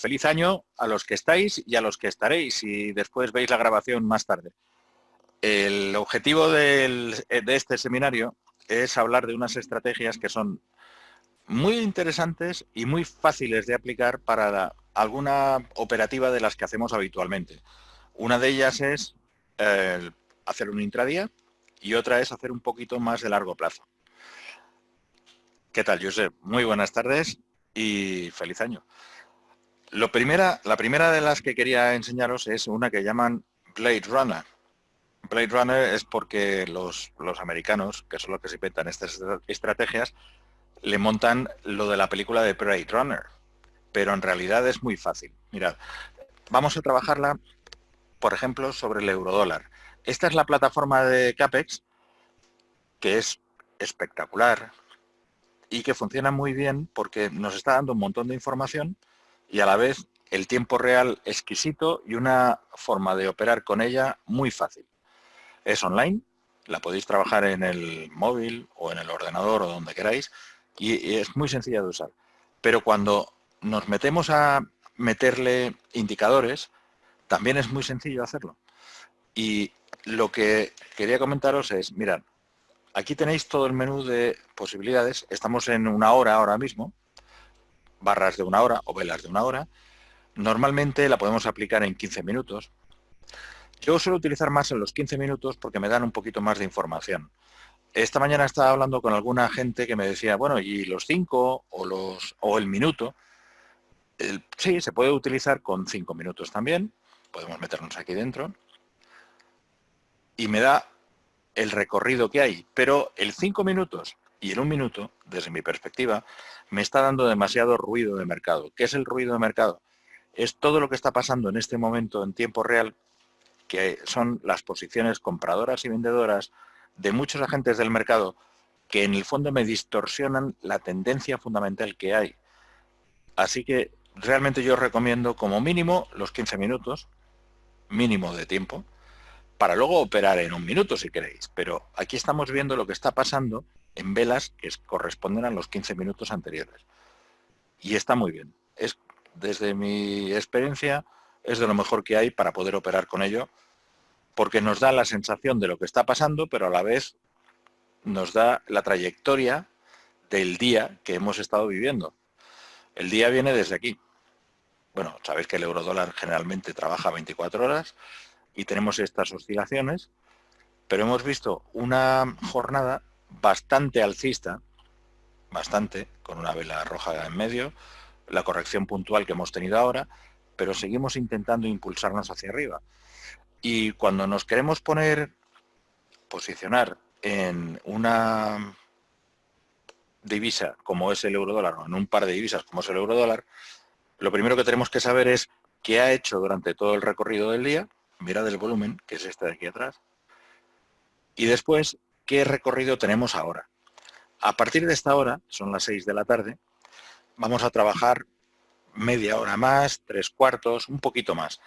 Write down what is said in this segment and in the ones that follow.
feliz año a los que estáis y a los que estaréis y después veis la grabación más tarde. El objetivo de este seminario es hablar de unas estrategias que son muy interesantes y muy fáciles de aplicar para alguna operativa de las que hacemos habitualmente. Una de ellas es hacer un intradía y otra es hacer un poquito más de largo plazo. ¿Qué tal, Josep? Muy buenas tardes y feliz año. La primera de las que quería enseñaros es una que llaman Blade Runner. Blade Runner es porque los americanos, que son los que se inventan estas estrategias, le montan lo de la película de Blade Runner, pero en realidad es muy fácil. Mirad, vamos a trabajarla, por ejemplo, sobre el eurodólar. Esta es la plataforma de Capex, que es espectacular y que funciona muy bien porque nos está dando un montón de información y a la vez el tiempo real exquisito y una forma de operar con ella muy fácil. Es online, la podéis trabajar en el móvil o en el ordenador o donde queráis y es muy sencilla de usar. Pero cuando nos metemos a meterle indicadores, también es muy sencillo hacerlo. Y lo que quería comentaros es, mirad, aquí tenéis todo el menú de posibilidades. Estamos en una hora ahora mismo, barras de una hora o velas de una hora. Normalmente la podemos aplicar en 15 minutos. Yo suelo utilizar más en los 15 minutos porque me dan un poquito más de información. Esta mañana estaba hablando con alguna gente que me decía, bueno, ¿y los 5 o el minuto? Sí, se puede utilizar con 5 minutos también. Podemos meternos aquí dentro. Y me da el recorrido que hay. Pero el 5 minutos y el 1 minuto, desde mi perspectiva, me está dando demasiado ruido de mercado. ¿Qué es el ruido de mercado? Es todo lo que está pasando en este momento en tiempo real, que son las posiciones compradoras y vendedoras de muchos agentes del mercado que en el fondo me distorsionan la tendencia fundamental que hay. Así que realmente yo recomiendo como mínimo los 15 minutos, mínimo de tiempo, para luego operar en 1 minuto si queréis. Pero aquí estamos viendo lo que está pasando en velas que corresponden a los 15 minutos anteriores. Y está muy bien. Desde mi experiencia, es de lo mejor que hay para poder operar con ello, porque nos da la sensación de lo que está pasando, pero a la vez nos da la trayectoria del día que hemos estado viviendo. El día viene desde aquí. Bueno, sabéis que el eurodólar generalmente trabaja 24 horas y tenemos estas oscilaciones, pero hemos visto una jornada bastante alcista, bastante, con una vela roja en medio, la corrección puntual que hemos tenido ahora, pero seguimos intentando impulsarnos hacia arriba. Y cuando nos queremos posicionar en una divisa como es el eurodólar, o en un par de divisas como es el eurodólar, lo primero que tenemos que saber es qué ha hecho durante todo el recorrido del día, mirad el volumen, que es este de aquí atrás, y después qué recorrido tenemos ahora. A partir de esta hora, son las 6 de la tarde, vamos a trabajar media hora más, 3/4, un poquito más.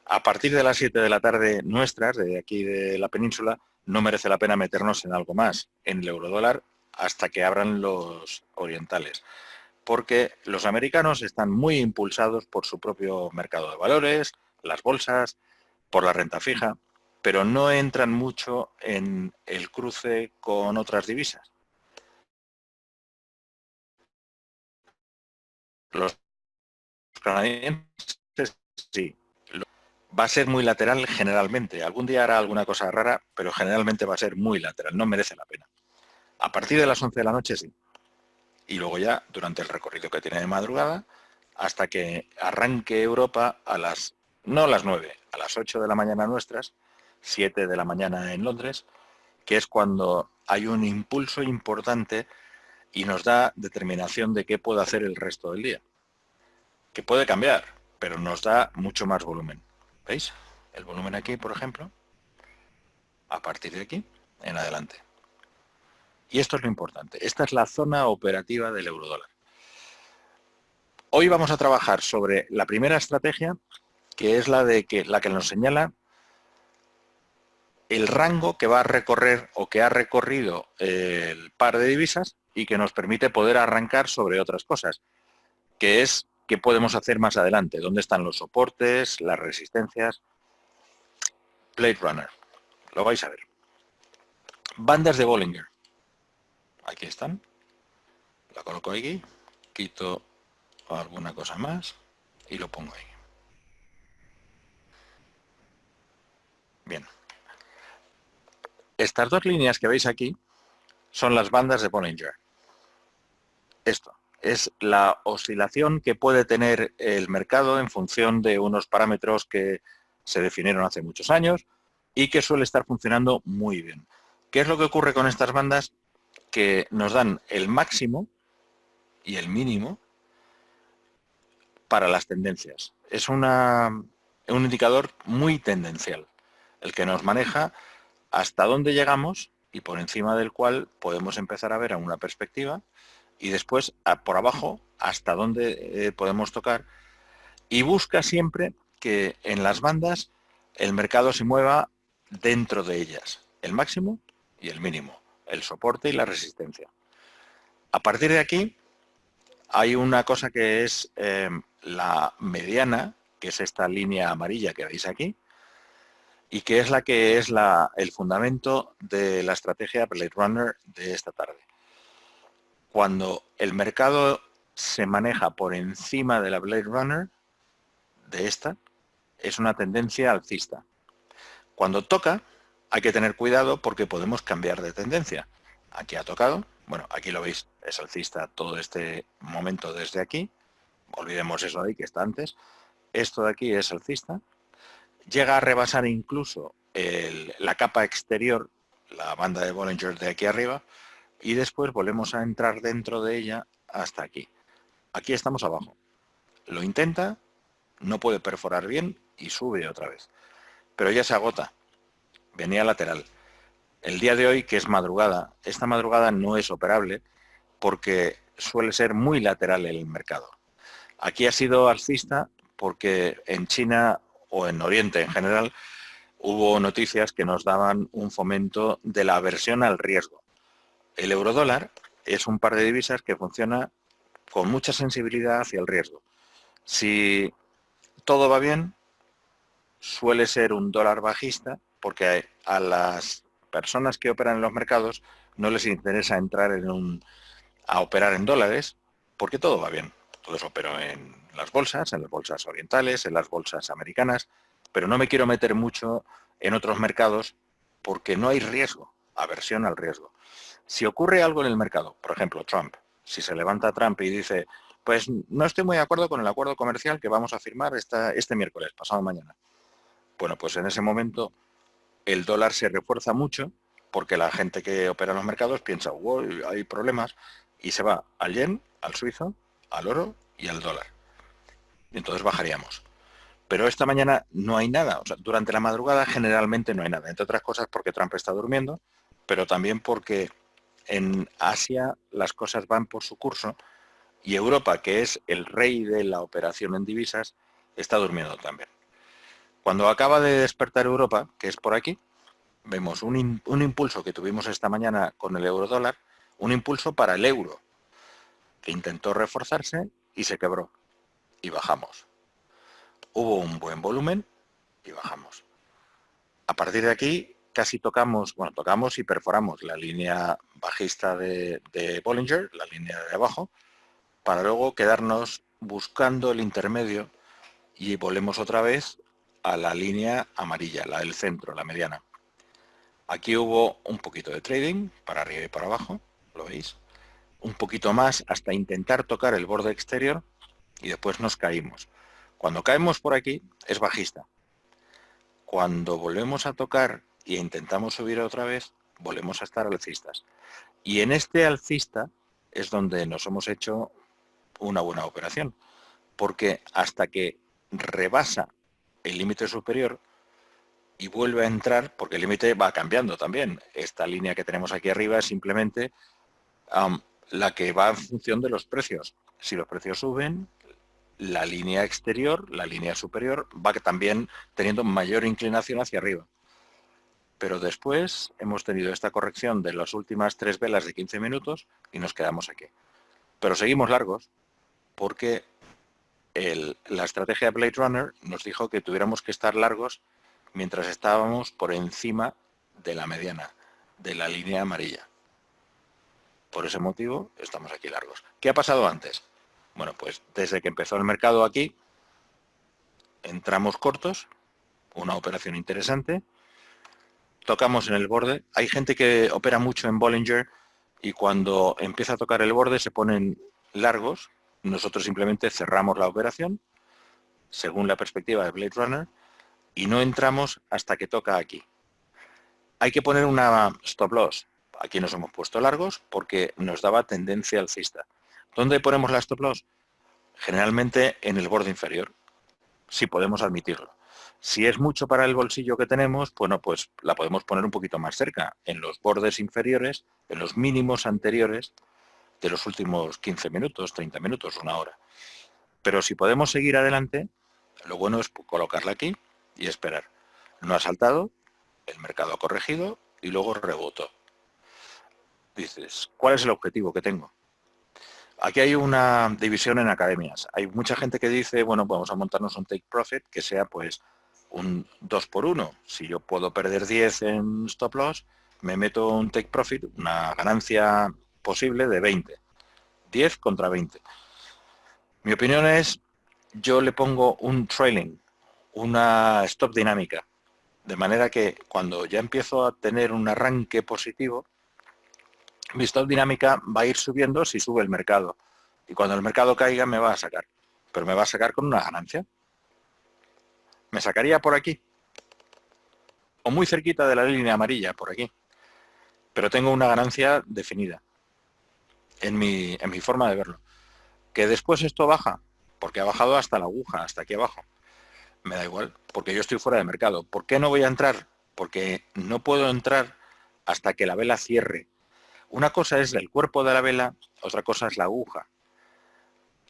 A partir de las 7 de la tarde nuestras, de aquí de la península, no merece la pena meternos en algo más, en el eurodólar, hasta que abran los orientales. Porque los americanos están muy impulsados por su propio mercado de valores, las bolsas, por la renta fija, pero no entran mucho en el cruce con otras divisas. Los canadienses sí. Va a ser muy lateral generalmente. Algún día hará alguna cosa rara, pero generalmente va a ser muy lateral. No merece la pena. A partir de las 11 de la noche sí. Y luego ya, durante el recorrido que tiene de madrugada, hasta que arranque Europa no a las 9, a las 8 de la mañana nuestras, 7 de la mañana en Londres, que es cuando hay un impulso importante y nos da determinación de qué puede hacer el resto del día. Que puede cambiar, pero nos da mucho más volumen. ¿Veis? El volumen aquí, por ejemplo, a partir de aquí en adelante. Y esto es lo importante. Esta es la zona operativa del eurodólar. Hoy vamos a trabajar sobre la primera estrategia, que es la que nos señala el rango que va a recorrer o que ha recorrido el par de divisas y que nos permite poder arrancar sobre otras cosas, que es qué podemos hacer más adelante, dónde están los soportes, las resistencias. Blade Runner, lo vais a ver. Bandas de Bollinger. Aquí están. La coloco aquí, quito alguna cosa más y lo pongo ahí. Bien. Estas dos líneas que veis aquí son las bandas de Bollinger. Esto es la oscilación que puede tener el mercado en función de unos parámetros que se definieron hace muchos años y que suele estar funcionando muy bien. ¿Qué es lo que ocurre con estas bandas? Que nos dan el máximo y el mínimo para las tendencias. Es un indicador muy tendencial, el que nos maneja hasta dónde llegamos y por encima del cual podemos empezar a ver a una perspectiva y después por abajo hasta dónde podemos tocar, y busca siempre que en las bandas el mercado se mueva dentro de ellas, el máximo y el mínimo, el soporte y la resistencia. A partir de aquí hay una cosa que es la mediana, que es esta línea amarilla que veis aquí, y que es el fundamento de la estrategia Blade Runner de esta tarde. Cuando el mercado se maneja por encima de la Blade Runner, de esta, es una tendencia alcista. Cuando toca, hay que tener cuidado porque podemos cambiar de tendencia. Aquí ha tocado, bueno, aquí lo veis, es alcista todo este momento desde aquí. Olvidemos eso de ahí que está antes. Esto de aquí es alcista. Llega a rebasar incluso la capa exterior, la banda de Bollinger de aquí arriba, y después volvemos a entrar dentro de ella hasta aquí. Aquí estamos abajo. Lo intenta, no puede perforar bien y sube otra vez. Pero ya se agota. Venía lateral. El día de hoy, que es madrugada, esta madrugada no es operable porque suele ser muy lateral el mercado. Aquí ha sido alcista porque en China o en Oriente en general hubo noticias que nos daban un fomento de la aversión al riesgo. El eurodólar es un par de divisas que funciona con mucha sensibilidad hacia el riesgo. Si todo va bien, suele ser un dólar bajista porque a las personas que operan en los mercados no les interesa entrar a operar en dólares porque todo va bien. Entonces opero en las bolsas orientales, en las bolsas americanas, pero no me quiero meter mucho en otros mercados porque no hay riesgo, aversión al riesgo. Si ocurre algo en el mercado, por ejemplo, Trump, si se levanta Trump y dice, pues no estoy muy de acuerdo con el acuerdo comercial que vamos a firmar este miércoles, pasado mañana. Bueno, pues en ese momento el dólar se refuerza mucho porque la gente que opera en los mercados piensa, wow, hay problemas, y se va al yen, al suizo, al oro y al dólar. Y entonces bajaríamos. Pero esta mañana no hay nada. O sea, durante la madrugada generalmente no hay nada. Entre otras cosas porque Trump está durmiendo, pero también porque en Asia las cosas van por su curso y Europa, que es el rey de la operación en divisas, está durmiendo también. Cuando acaba de despertar Europa, que es por aquí, vemos un impulso que tuvimos esta mañana con el eurodólar, un impulso para el euro, que intentó reforzarse y se quebró. Y bajamos. Hubo un buen volumen y bajamos. A partir de aquí casi tocamos y perforamos la línea bajista de Bollinger, la línea de abajo, para luego quedarnos buscando el intermedio y volvemos otra vez a la línea amarilla, la del centro, la mediana. Aquí hubo un poquito de trading, para arriba y para abajo, ¿lo veis? Un poquito más hasta intentar tocar el borde exterior y después nos caímos. Cuando caemos por aquí es bajista. Cuando volvemos a tocar e intentamos subir otra vez, volvemos a estar alcistas. Y en este alcista es donde nos hemos hecho una buena operación, porque hasta que rebasa el límite superior y vuelve a entrar, porque el límite va cambiando también. Esta línea que tenemos aquí arriba es simplemente la que va en función de los precios. Si los precios suben, la línea exterior, la línea superior, va también teniendo mayor inclinación hacia arriba. Pero después hemos tenido esta corrección de las últimas 3 velas de 15 minutos y nos quedamos aquí. Pero seguimos largos porque la estrategia de Blade Runner nos dijo que tuviéramos que estar largos mientras estábamos por encima de la mediana, de la línea amarilla. Por ese motivo estamos aquí largos. ¿Qué ha pasado antes? Bueno, pues desde que empezó el mercado aquí, entramos cortos, una operación interesante, tocamos en el borde. Hay gente que opera mucho en Bollinger y cuando empieza a tocar el borde se ponen largos. Nosotros simplemente cerramos la operación según la perspectiva de Blade Runner y no entramos hasta que toca aquí. Hay que poner una stop loss. Aquí nos hemos puesto largos porque nos daba tendencia alcista. ¿Dónde ponemos la stop loss? Generalmente en el borde inferior, si podemos admitirlo. Si es mucho para el bolsillo que tenemos, bueno, pues la podemos poner un poquito más cerca, en los bordes inferiores, en los mínimos anteriores de los últimos 15 minutos, 30 minutos, una hora. Pero si podemos seguir adelante, lo bueno es colocarla aquí y esperar. No ha saltado, el mercado ha corregido y luego rebotó. Dices, ¿cuál es el objetivo que tengo? Aquí hay una división en academias. Hay mucha gente que dice, bueno, vamos a montarnos un take profit que sea pues un 2 por 1. Si yo puedo perder 10 en stop loss, me meto un take profit, una ganancia posible de 20. 10 contra 20. Mi opinión es, yo le pongo un trailing, una stop dinámica, de manera que cuando ya empiezo a tener un arranque positivo, mi stop dinámica va a ir subiendo si sube el mercado. Y cuando el mercado caiga me va a sacar. Pero me va a sacar con una ganancia. Me sacaría por aquí. O muy cerquita de la línea amarilla, por aquí. Pero tengo una ganancia definida. En mi forma de verlo. Que después esto baja. Porque ha bajado hasta la aguja, hasta aquí abajo. Me da igual. Porque yo estoy fuera de mercado. ¿Por qué no voy a entrar? Porque no puedo entrar hasta que la vela cierre. Una cosa es el cuerpo de la vela, otra cosa es la aguja.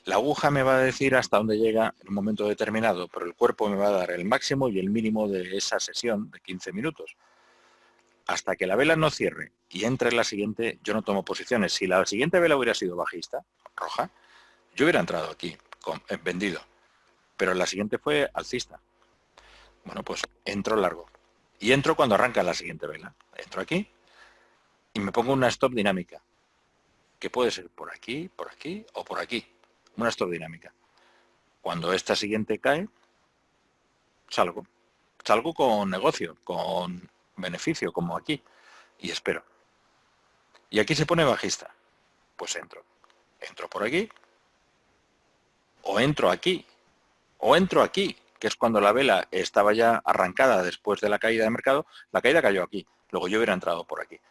La aguja me va a decir hasta dónde llega en un momento determinado, pero el cuerpo me va a dar el máximo y el mínimo de esa sesión de 15 minutos. Hasta que la vela no cierre y entre en la siguiente, yo no tomo posiciones. Si la siguiente vela hubiera sido bajista, roja, yo hubiera entrado aquí, vendido. Pero la siguiente fue alcista. Bueno, pues entro largo. Y entro cuando arranca la siguiente vela. Entro aquí y me pongo una stop dinámica, que puede ser por aquí o por aquí. Una stop dinámica. Cuando esta siguiente cae, salgo. Salgo con negocio, con beneficio, como aquí, y espero. Y aquí se pone bajista. Pues entro. Entro por aquí, o entro aquí, o entro aquí, que es cuando la vela estaba ya arrancada después de la caída de mercado. La caída cayó aquí, luego yo hubiera entrado por aquí.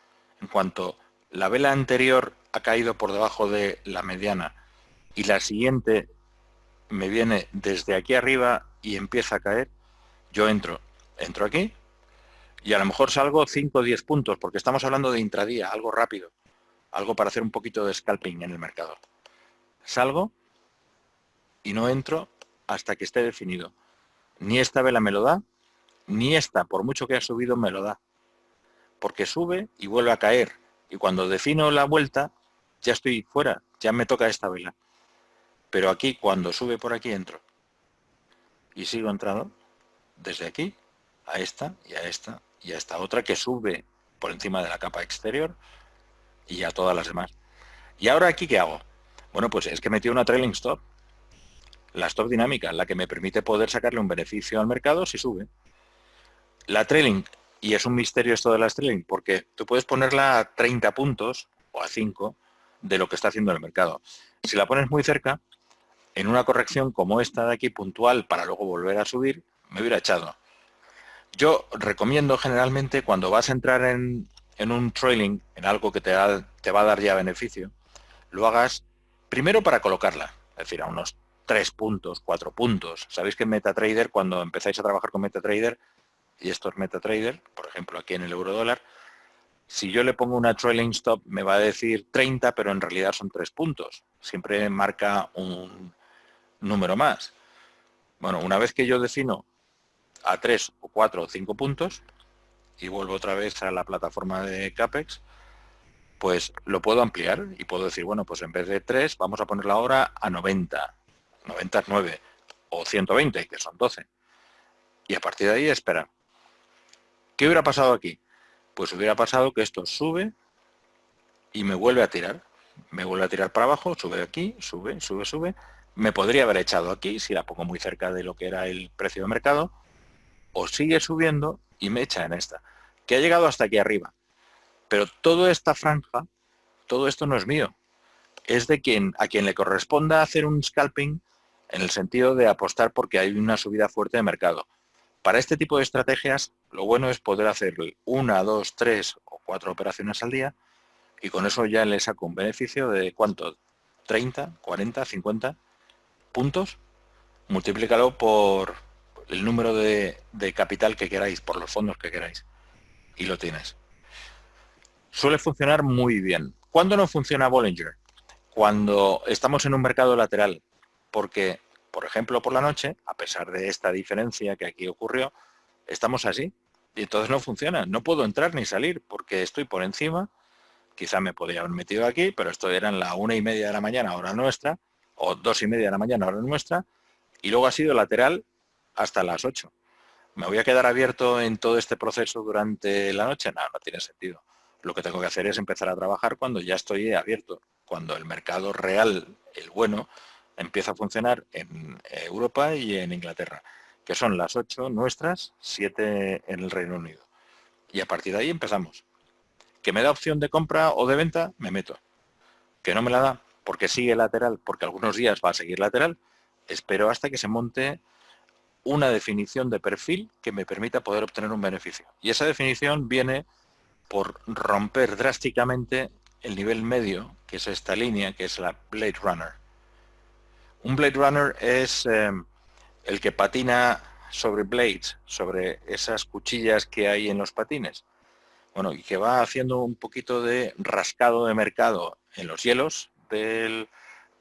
En cuanto la vela anterior ha caído por debajo de la mediana y la siguiente me viene desde aquí arriba y empieza a caer, yo entro aquí y a lo mejor salgo 5 o 10 puntos, porque estamos hablando de intradía, algo rápido, algo para hacer un poquito de scalping en el mercado. Salgo y no entro hasta que esté definido. Ni esta vela me lo da, ni esta, por mucho que haya subido, me lo da. Porque sube y vuelve a caer. Y cuando defino la vuelta, ya estoy fuera, ya me toca esta vela. Pero aquí, cuando sube por aquí, entro. Y sigo entrando desde aquí a esta y a esta y a esta otra que sube por encima de la capa exterior y a todas las demás. ¿Y ahora aquí qué hago? Bueno, pues es que metí una trailing stop. La stop dinámica, la que me permite poder sacarle un beneficio al mercado si sube. La trailing, y es un misterio esto de la trailing, porque tú puedes ponerla a 30 puntos o a 5 de lo que está haciendo el mercado. Si la pones muy cerca, en una corrección como esta de aquí, puntual, para luego volver a subir, me hubiera echado. Yo recomiendo generalmente cuando vas a entrar en un trailing, en algo que te va a dar ya beneficio, lo hagas primero para colocarla, es decir, a unos 3 puntos, 4 puntos. Sabéis que en MetaTrader, cuando empezáis a trabajar con MetaTrader, y esto es MetaTrader, por ejemplo aquí en el eurodólar, si yo le pongo una trailing stop me va a decir 30, pero en realidad son 3 puntos. Siempre marca un número más. Bueno, una vez que yo defino a 3 o 4 o 5 puntos y vuelvo otra vez a la plataforma de Capex, pues lo puedo ampliar y puedo decir, bueno, pues en vez de 3 vamos a ponerla ahora a 90. 90 es 9, o 120, que son 12. Y a partir de ahí esperar. ¿Qué hubiera pasado aquí? Pues hubiera pasado que esto sube y me vuelve a tirar. Me vuelve a tirar para abajo, sube aquí, sube, sube, sube. Me podría haber echado aquí, si la pongo muy cerca de lo que era el precio de mercado, o sigue subiendo y me echa en esta, que ha llegado hasta aquí arriba. Pero toda esta franja, todo esto no es mío. Es de a quien le corresponda hacer un scalping en el sentido de apostar porque hay una subida fuerte de mercado. Para este tipo de estrategias, lo bueno es poder hacer 1, 2, 3 o 4 operaciones al día y con eso ya le saco un beneficio de ¿cuánto? 30, 40, 50 puntos. Multiplícalo por el número de capital que queráis, por los fondos que queráis y lo tienes. Suele funcionar muy bien. ¿Cuándo no funciona Bollinger? Cuando estamos en un mercado lateral, porque, por ejemplo, por la noche, a pesar de esta diferencia que aquí ocurrió, estamos así y entonces no funciona. No puedo entrar ni salir porque estoy por encima. Quizá me podría haber metido aquí, pero esto era en la 1:30 de la mañana, hora nuestra, o 2:30 de la mañana, hora nuestra, y luego ha sido lateral hasta las 8. ¿Me voy a quedar abierto en todo este proceso durante la noche? No, no tiene sentido. Lo que tengo que hacer es empezar a trabajar cuando ya estoy abierto, cuando el mercado real, el bueno, empieza a funcionar en Europa y en Inglaterra, que son las 8 nuestras, 7 en el Reino Unido. Y a partir de ahí empezamos. ¿Que me da opción de compra o de venta? Me meto. ¿Que no me la da? Porque sigue lateral, porque algunos días va a seguir lateral, espero hasta que se monte una definición de perfil que me permita poder obtener un beneficio. Y esa definición viene por romper drásticamente el nivel medio, que es esta línea, que es la Blade Runner. Un Blade Runner es el que patina sobre blades, sobre esas cuchillas que hay en los patines. Bueno, y que va haciendo un poquito de rascado de mercado en los hielos del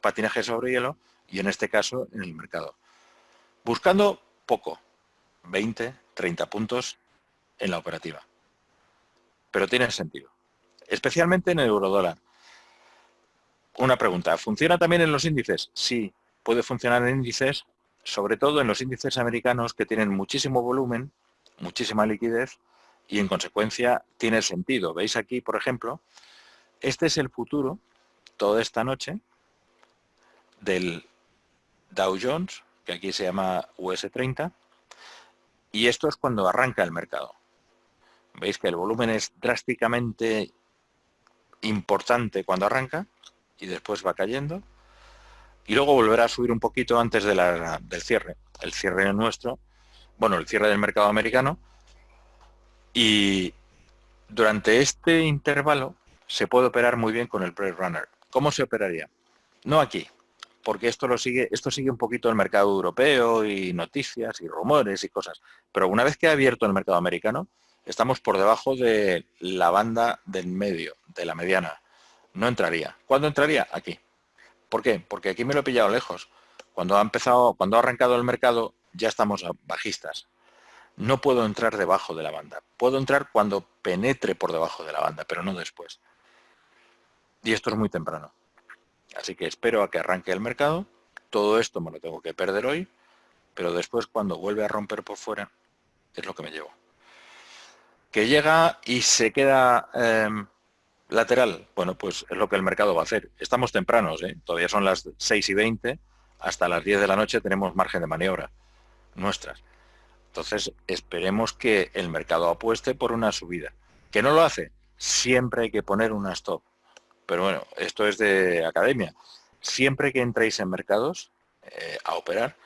patinaje sobre hielo y en este caso en el mercado. Buscando poco, 20, 30 puntos en la operativa. Pero tiene sentido. Especialmente en el eurodólar. Una pregunta, ¿funciona también en los índices? Sí, puede funcionar en índices, sobre todo en los índices americanos que tienen muchísimo volumen, muchísima liquidez y en consecuencia tiene sentido. ¿Veis aquí, por ejemplo? Este es el futuro, toda esta noche, del Dow Jones, que aquí se llama US30, y esto es cuando arranca el mercado. Veis que el volumen es drásticamente importante cuando arranca y después va cayendo y luego volverá a subir un poquito antes del cierre. El cierre nuestro, bueno, el cierre del mercado americano, y durante este intervalo se puede operar muy bien con el Blade Runner. ¿Cómo se operaría? No aquí, porque esto sigue un poquito el mercado europeo y noticias y rumores y cosas. Pero una vez que ha abierto el mercado americano, estamos por debajo de la banda del medio, de la mediana. No entraría. ¿Cuándo entraría? Aquí. ¿Por qué? Porque aquí me lo he pillado lejos. Cuando ha arrancado el mercado, ya estamos bajistas. No puedo entrar debajo de la banda. Puedo entrar cuando penetre por debajo de la banda, pero no después. Y esto es muy temprano. Así que espero a que arranque el mercado. Todo esto me lo tengo que perder hoy, pero después cuando vuelve a romper por fuera, es lo que me llevo. Que llega y se queda lateral, bueno, pues es lo que el mercado va a hacer. Estamos tempranos, todavía son las 6:20, hasta las 10 de la noche tenemos margen de maniobra nuestras. Entonces esperemos que el mercado apueste por una subida. ¿Que no lo hace? Siempre hay que poner una stop. Pero bueno, esto es de academia. Siempre que entréis en mercados a operar,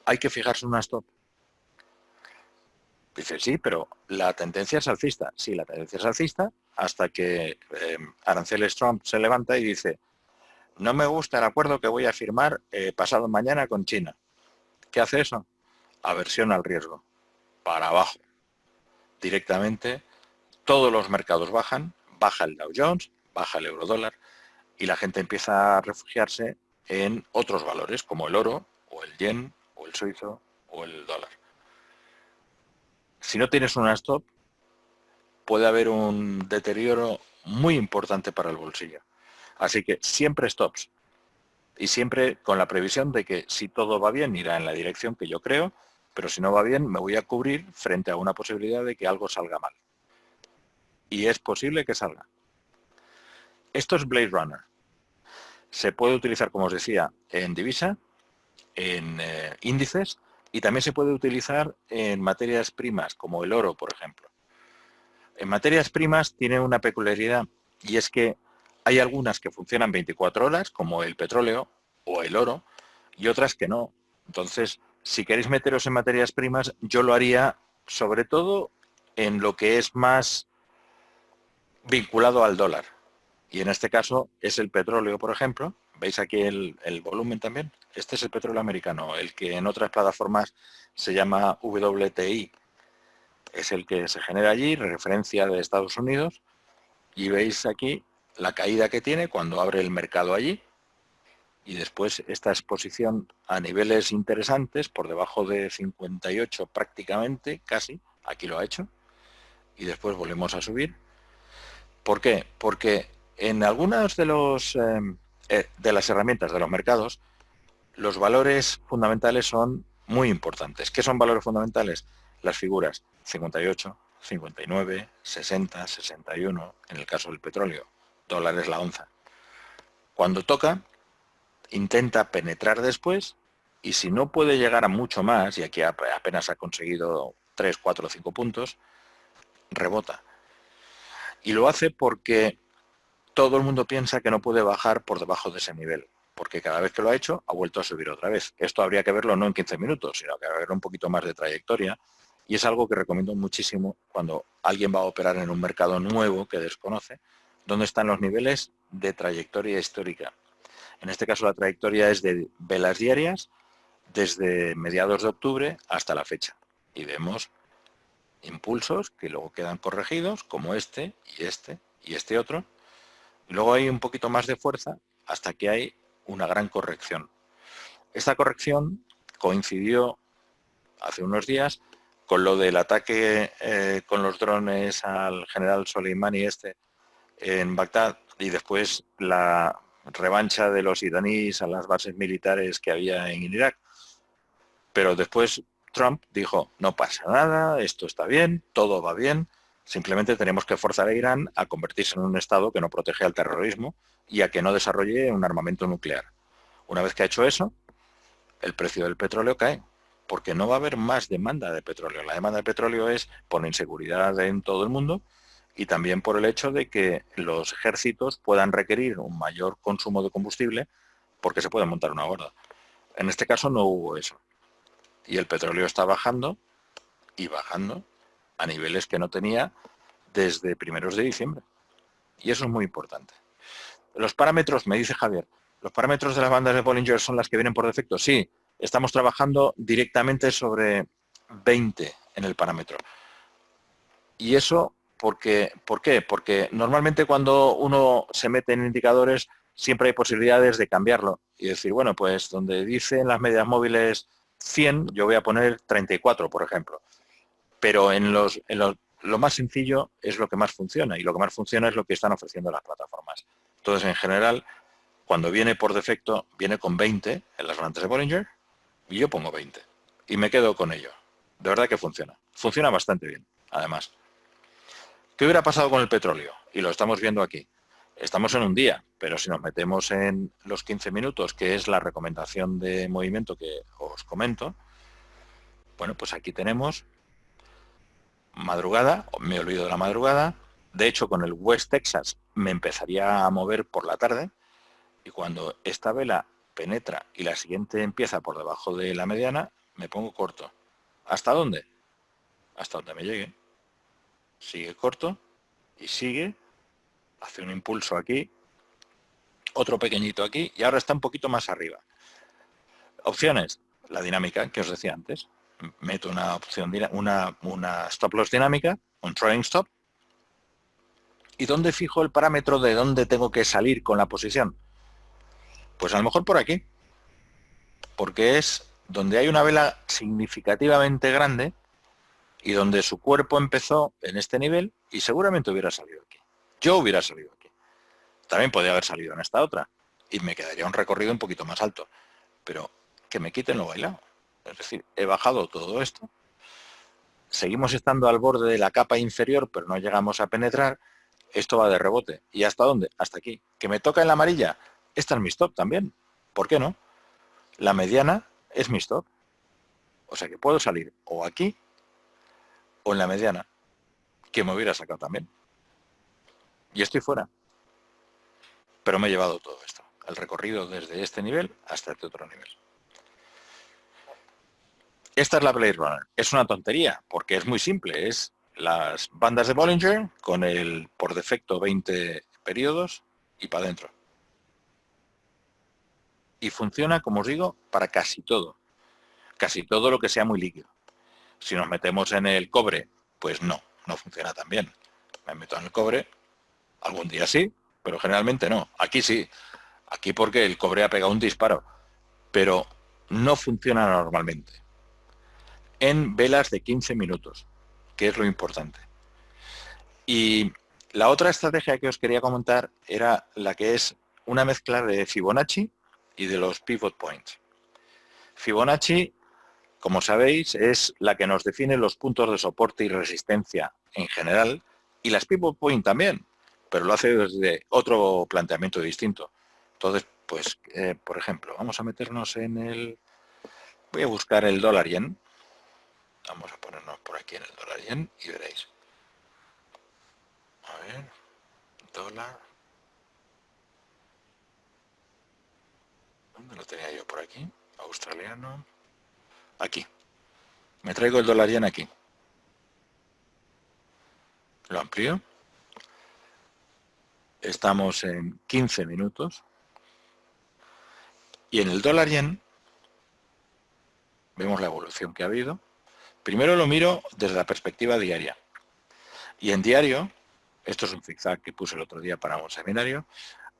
hay que fijarse una stop. Dice, sí, pero la tendencia es alcista. Sí, la tendencia es alcista hasta que Aranceles Trump se levanta y dice, no me gusta el acuerdo que voy a firmar pasado mañana con China. ¿Qué hace eso? Aversión al riesgo. Para abajo. Directamente, todos los mercados bajan, baja el Dow Jones, baja el eurodólar y la gente empieza a refugiarse en otros valores como el oro, o el yen, o el suizo, o el dólar. Si no tienes una stop, puede haber un deterioro muy importante para el bolsillo. Así que siempre stops. Y siempre con la previsión de que si todo va bien irá en la dirección que yo creo, pero si no va bien me voy a cubrir frente a una posibilidad de que algo salga mal. Y es posible que salga. Esto es Blade Runner. Se puede utilizar, como os decía, en divisa, en índices, y también se puede utilizar en materias primas, como el oro, por ejemplo. En materias primas tiene una peculiaridad, y es que hay algunas que funcionan 24 horas, como el petróleo o el oro, y otras que no. Entonces, si queréis meteros en materias primas, yo lo haría sobre todo en lo que es más vinculado al dólar. Y en este caso es el petróleo, por ejemplo. ¿Veis aquí el volumen también? Este es el petróleo americano, el que en otras plataformas se llama WTI. Es el que se genera allí, referencia de Estados Unidos. Y veis aquí la caída que tiene cuando abre el mercado allí. Y después esta exposición a niveles interesantes, por debajo de 58 prácticamente, casi. Aquí lo ha hecho. Y después volvemos a subir. ¿Por qué? Porque en algunas de las herramientas de los mercados, los valores fundamentales son muy importantes. ¿Qué son valores fundamentales? Las figuras 58, 59, 60, 61, en el caso del petróleo, dólares la onza. Cuando toca, intenta penetrar después, y si no puede llegar a mucho más, y aquí apenas ha conseguido 3, 4, 5 puntos, rebota. Y lo hace porque todo el mundo piensa que no puede bajar por debajo de ese nivel, porque cada vez que lo ha hecho ha vuelto a subir otra vez. Esto habría que verlo no en 15 minutos, sino que habría que verlo un poquito más de trayectoria, y es algo que recomiendo muchísimo cuando alguien va a operar en un mercado nuevo que desconoce, donde están los niveles de trayectoria histórica. En este caso la trayectoria es de velas diarias desde mediados de octubre hasta la fecha, y vemos impulsos que luego quedan corregidos, como este y este y este otro. Y luego hay un poquito más de fuerza hasta que hay una gran corrección. Esta corrección coincidió hace unos días con lo del ataque con los drones al general Soleimani en Bagdad, y después la revancha de los iraníes a las bases militares que había en Irak. Pero después Trump dijo, no pasa nada, esto está bien, todo va bien, simplemente tenemos que forzar a Irán a convertirse en un Estado que no protege al terrorismo y a que no desarrolle un armamento nuclear. Una vez que ha hecho eso, el precio del petróleo cae, porque no va a haber más demanda de petróleo. La demanda de petróleo es por inseguridad en todo el mundo y también por el hecho de que los ejércitos puedan requerir un mayor consumo de combustible porque se puede montar una guardia. En este caso no hubo eso. Y el petróleo está bajando y bajando a niveles que no tenía desde primeros de diciembre. Y eso es muy importante. Los parámetros, me dice Javier, ¿los parámetros de las bandas de Bollinger son las que vienen por defecto? Sí, estamos trabajando directamente sobre 20 en el parámetro. Y eso, ¿por qué? Porque normalmente cuando uno se mete en indicadores siempre hay posibilidades de cambiarlo y decir, bueno, pues donde dicen las medias móviles 100, yo voy a poner 34, por ejemplo. Pero lo más sencillo es lo que más funciona, y lo que más funciona es lo que están ofreciendo las plataformas. Entonces, en general, cuando viene por defecto, viene con 20 en las bandas de Bollinger, y yo pongo 20. Y me quedo con ello. De verdad que funciona. Funciona bastante bien, además. ¿Qué hubiera pasado con el petróleo? Y lo estamos viendo aquí. Estamos en un día, pero si nos metemos en los 15 minutos, que es la recomendación de movimiento que os comento, bueno, pues aquí tenemos madrugada, me olvido de la madrugada. De hecho, con el West Texas me empezaría a mover por la tarde, y cuando esta vela penetra y la siguiente empieza por debajo de la mediana, me pongo corto. ¿Hasta dónde? Hasta donde me llegue. Sigue corto y sigue, hace un impulso aquí, otro pequeñito aquí, y ahora está un poquito más arriba. Opciones, la dinámica que os decía antes. Meto una opción, una stop loss dinámica, un trailing stop. ¿Y dónde fijo el parámetro de dónde tengo que salir con la posición? Pues a lo mejor por aquí, porque es donde hay una vela significativamente grande y donde su cuerpo empezó en este nivel y seguramente hubiera salido aquí. Yo hubiera salido aquí. También podría haber salido en esta otra, y me quedaría un recorrido un poquito más alto, pero que me quiten lo bailado. Es decir, he bajado todo esto, seguimos estando al borde de la capa inferior, pero no llegamos a penetrar, esto va de rebote. ¿Y hasta dónde? Hasta aquí. ¿Que me toca en la amarilla? Esta es mi stop también. ¿Por qué no? La mediana es mi stop. O sea que puedo salir o aquí o en la mediana, que me hubiera sacado también. Y estoy fuera. Pero me he llevado todo esto. El recorrido desde este nivel hasta este otro nivel. Esta es la Blade Runner. Es una tontería, porque es muy simple. Es las bandas de Bollinger con el, por defecto, 20 periodos y para adentro. Y funciona, como os digo, para casi todo. Casi todo lo que sea muy líquido. Si nos metemos en el cobre, pues no funciona tan bien. Me meto en el cobre, algún día sí, pero generalmente no. Aquí sí. Aquí porque el cobre ha pegado un disparo. Pero no funciona normalmente. En velas de 15 minutos, que es lo importante. Y la otra estrategia que os quería comentar era la que es una mezcla de Fibonacci y de los pivot points. Fibonacci, como sabéis, es la que nos define los puntos de soporte y resistencia en general, y las pivot point también, pero lo hace desde otro planteamiento distinto. Entonces, pues, por ejemplo, vamos a meternos en el... Voy a buscar el dólar yen. Vamos a ponernos por aquí en el dólar yen y veréis. A ver, dólar. ¿Dónde lo tenía yo por aquí? Australiano. Aquí. Me traigo el dólar yen aquí. Lo amplío. Estamos en 15 minutos. Y en el dólar yen vemos la evolución que ha habido. Primero lo miro desde la perspectiva diaria. Y en diario, esto es un zigzag que puse el otro día para un seminario,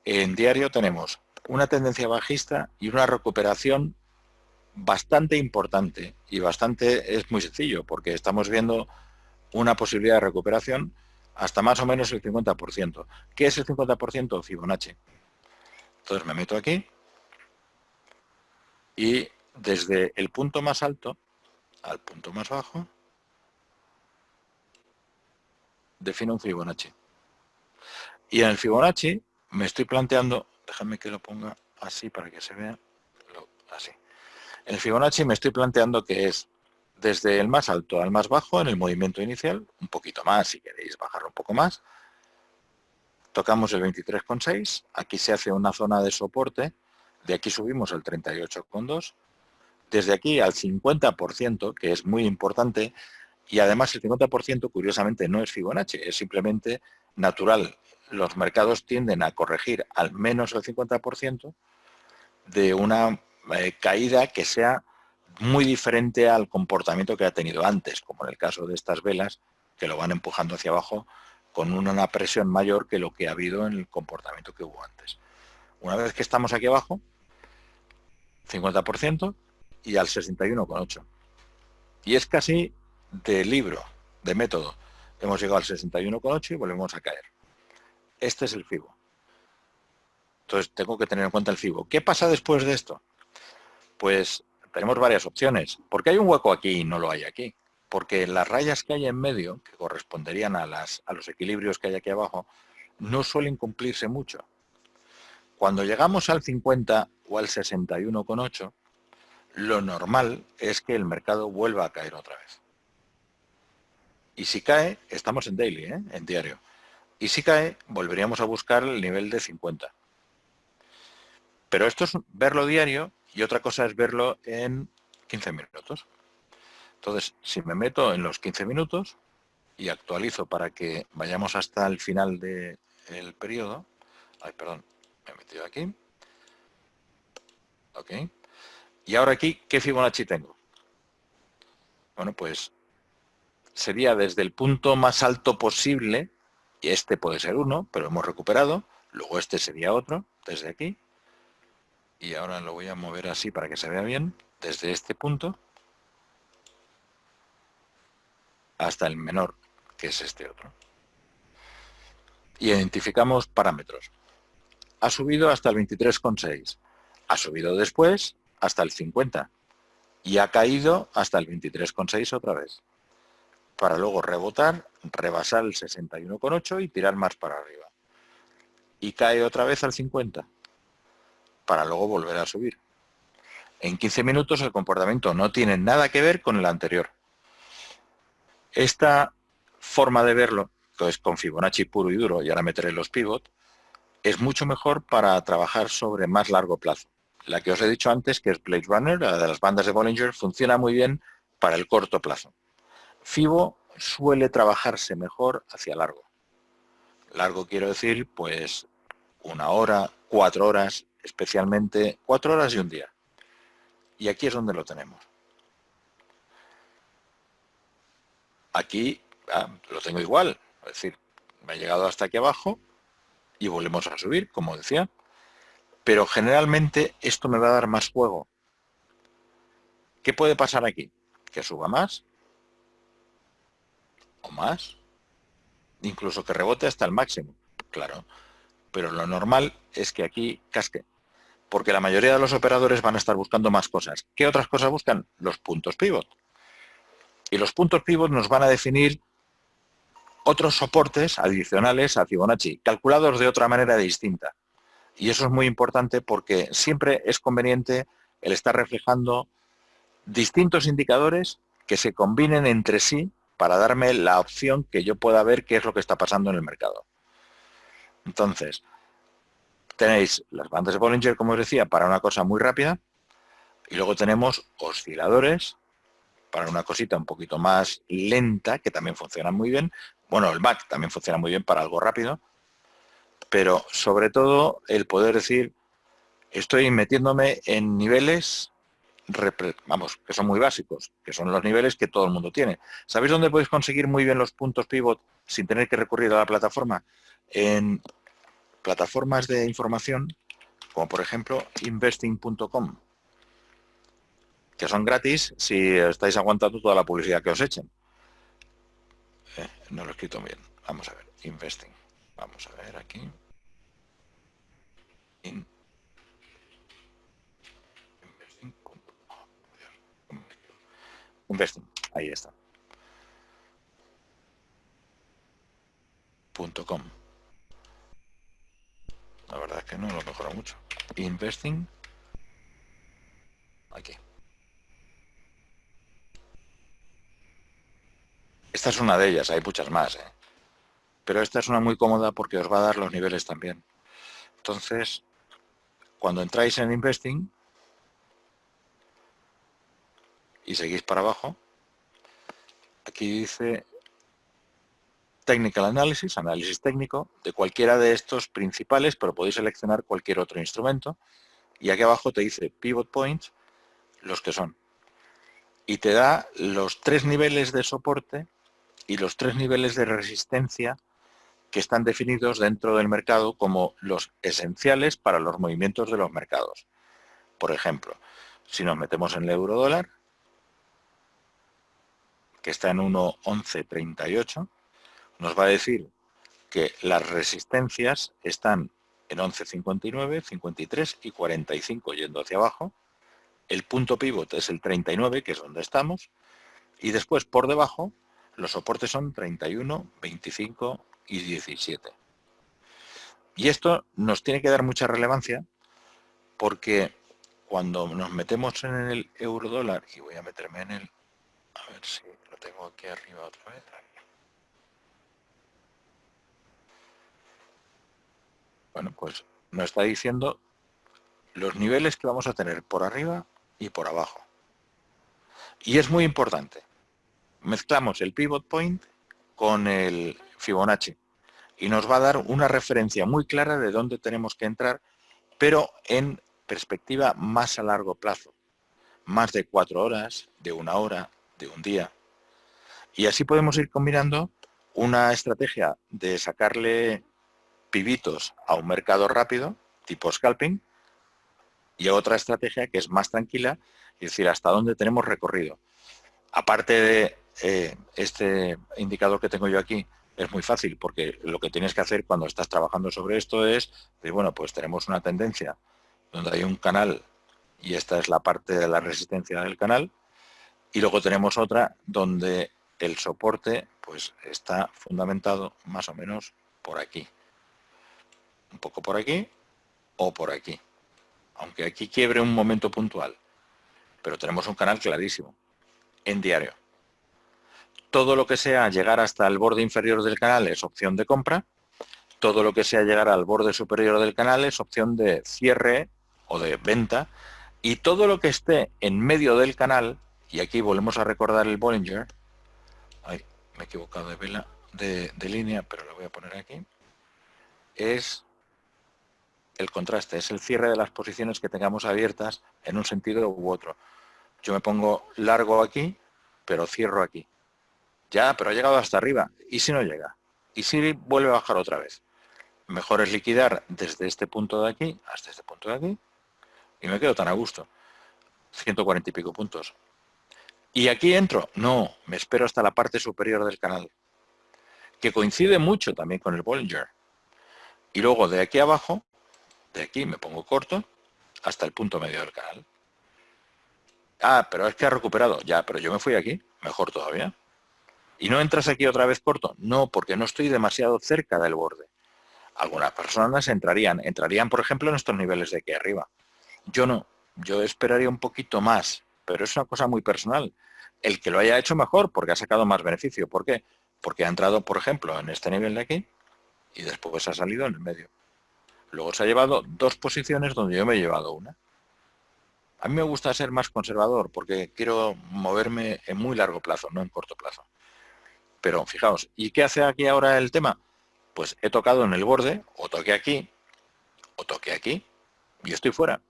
en diario tenemos una tendencia bajista y una recuperación bastante importante. Y bastante es muy sencillo, porque estamos viendo una posibilidad de recuperación hasta más o menos el 50%. ¿Qué es el 50%? Fibonacci. Entonces me meto aquí y desde el punto más alto al punto más bajo defino un Fibonacci. Y en el Fibonacci me estoy planteando, déjame que lo ponga así para que se vea, así. En el Fibonacci me estoy planteando que es desde el más alto al más bajo en el movimiento inicial, un poquito más si queréis bajarlo un poco más, tocamos el 23,6, aquí se hace una zona de soporte, de aquí subimos el 38,2, desde aquí al 50%, que es muy importante, y además el 50% curiosamente no es Fibonacci, es simplemente natural. Los mercados tienden a corregir al menos el 50% de una caída que sea muy diferente al comportamiento que ha tenido antes, como en el caso de estas velas, que lo van empujando hacia abajo con una presión mayor que lo que ha habido en el comportamiento que hubo antes. Una vez que estamos aquí abajo, 50% y al 61,8. Y es casi de libro, de método. Hemos llegado al 61,8 y volvemos a caer. Este es el FIBO. Entonces tengo que tener en cuenta el FIBO. ¿Qué pasa después de esto? Pues tenemos varias opciones. ¿Por qué hay un hueco aquí y no lo hay aquí? Porque las rayas que hay en medio, que corresponderían a los equilibrios que hay aquí abajo, no suelen cumplirse mucho. Cuando llegamos al 50 o al 61,8, lo normal es que el mercado vuelva a caer otra vez. Y si cae, estamos en daily, en diario. Y si cae, volveríamos a buscar el nivel de 50. Pero esto es verlo diario y otra cosa es verlo en 15 minutos. Entonces, si me meto en los 15 minutos y actualizo para que vayamos hasta el final del periodo, perdón, me he metido aquí, ok, y ahora aquí, ¿qué Fibonacci tengo? Bueno, pues sería desde el punto más alto posible, y este puede ser uno, pero hemos recuperado, luego este sería otro, desde aquí, y ahora lo voy a mover así para que se vea bien, desde este punto hasta el menor, que es este otro. Y identificamos parámetros. ha subido hasta el 23,6. Ha subido después hasta el 50 y ha caído hasta el 23,6 otra vez, para luego rebotar, rebasar el 61,8 y tirar más para arriba. Y cae otra vez al 50, para luego volver a subir. En 15 minutos el comportamiento no tiene nada que ver con el anterior. Esta forma de verlo, que es con Fibonacci puro y duro, y ahora meteré los pivot, es mucho mejor para trabajar sobre más largo plazo. La que os he dicho antes, que es Blade Runner, la de las bandas de Bollinger, funciona muy bien para el corto plazo. Fibo suele trabajarse mejor hacia largo. Largo quiero decir, pues 1 hora, 4 horas, especialmente 4 horas y un día. Y aquí es donde lo tenemos. Aquí lo tengo igual, es decir, me ha llegado hasta aquí abajo y volvemos a subir, como decía. Pero generalmente esto me va a dar más juego. ¿Qué puede pasar aquí? Que suba más o más, incluso que rebote hasta el máximo, claro. Pero lo normal es que aquí casque, porque la mayoría de los operadores van a estar buscando más cosas. ¿Qué otras cosas buscan? Los puntos pivot. Y los puntos pivot nos van a definir otros soportes adicionales a Fibonacci, calculados de otra manera distinta. Y eso es muy importante porque siempre es conveniente el estar reflejando distintos indicadores que se combinen entre sí para darme la opción que yo pueda ver qué es lo que está pasando en el mercado. Entonces, tenéis las bandas de Bollinger, como os decía, para una cosa muy rápida, y luego tenemos osciladores para una cosita un poquito más lenta, que también funcionan muy bien. Bueno, el MAC también funciona muy bien para algo rápido, pero sobre todo el poder decir, estoy metiéndome en niveles, que son muy básicos, que son los niveles que todo el mundo tiene. ¿Sabéis dónde podéis conseguir muy bien los puntos pivot sin tener que recurrir a la plataforma? En plataformas de información, como por ejemplo investing.com, que son gratis si estáis aguantando toda la publicidad que os echen. No lo he escrito bien. Vamos a ver, investing. Vamos a ver aquí. Investing, ahí está. .com. La verdad es que no lo mejora mucho. Investing. Aquí. Esta es una de ellas, hay muchas más, ¿eh? Pero esta es una muy cómoda porque os va a dar los niveles también. Entonces, cuando entráis en Investing y seguís para abajo, aquí dice Technical Analysis, análisis técnico, de cualquiera de estos principales, pero podéis seleccionar cualquier otro instrumento. Y aquí abajo te dice Pivot Points, los que son. Y te da los 3 niveles de soporte y los 3 niveles de resistencia que están definidos dentro del mercado como los esenciales para los movimientos de los mercados. Por ejemplo, si nos metemos en el euro dólar, que está en 1,1138, nos va a decir que las resistencias están en 11,59, 53 y 45 yendo hacia abajo. El punto pivot es el 39, que es donde estamos. Y después, por debajo, los soportes son 31, 25 y 17. Y esto nos tiene que dar mucha relevancia porque cuando nos metemos en el euro dólar, y voy a meterme en el, a ver si lo tengo aquí arriba otra vez. Bueno, pues nos está diciendo los niveles que vamos a tener por arriba y por abajo. Y es muy importante. Mezclamos el pivot point con el Fibonacci y nos va a dar una referencia muy clara de dónde tenemos que entrar, pero en perspectiva más a largo plazo, más de 4 horas, de 1 hora, de un día. Y así podemos ir combinando una estrategia de sacarle pivitos a un mercado rápido, tipo scalping, y otra estrategia que es más tranquila, es decir, hasta dónde tenemos recorrido. Aparte de este indicador que tengo yo aquí, es muy fácil, porque lo que tienes que hacer cuando estás trabajando sobre esto es, bueno, pues tenemos una tendencia donde hay un canal y esta es la parte de la resistencia del canal, y luego tenemos otra donde el soporte pues está fundamentado más o menos por aquí, un poco por aquí o por aquí, aunque aquí quiebre un momento puntual, pero tenemos un canal clarísimo en diario. Todo lo que sea llegar hasta el borde inferior del canal es opción de compra, todo lo que sea llegar al borde superior del canal es opción de cierre o de venta, y todo lo que esté en medio del canal, y aquí volvemos a recordar el Bollinger, ay, me he equivocado de vela, de línea, pero lo voy a poner aquí, es el contraste, es el cierre de las posiciones que tengamos abiertas en un sentido u otro. Yo me pongo largo aquí, pero cierro aquí. Ya, pero ha llegado hasta arriba. ¿Y si no llega? ¿Y si vuelve a bajar otra vez? Mejor es liquidar desde este punto de aquí hasta este punto de aquí y me quedo tan a gusto. 140 y pico puntos. ¿Y aquí entro? No, me espero hasta la parte superior del canal, que coincide mucho también con el Bollinger. Y luego de aquí abajo, de aquí me pongo corto hasta el punto medio del canal. Ah, pero es que ha recuperado. Ya, pero yo me fui aquí, mejor todavía. ¿Y no entras aquí otra vez corto? No, porque no estoy demasiado cerca del borde. Algunas personas entrarían, por ejemplo en estos niveles de aquí arriba. Yo no, yo esperaría un poquito más, pero es una cosa muy personal. El que lo haya hecho mejor porque ha sacado más beneficio. ¿Por qué? Porque ha entrado, por ejemplo, en este nivel de aquí y después ha salido en el medio. Luego se ha llevado dos posiciones donde yo me he llevado una. A mí me gusta ser más conservador porque quiero moverme en muy largo plazo, no en corto plazo. Pero fijaos, ¿y qué hace aquí ahora el tema? Pues he tocado en el borde, o toqué aquí, y estoy fuera.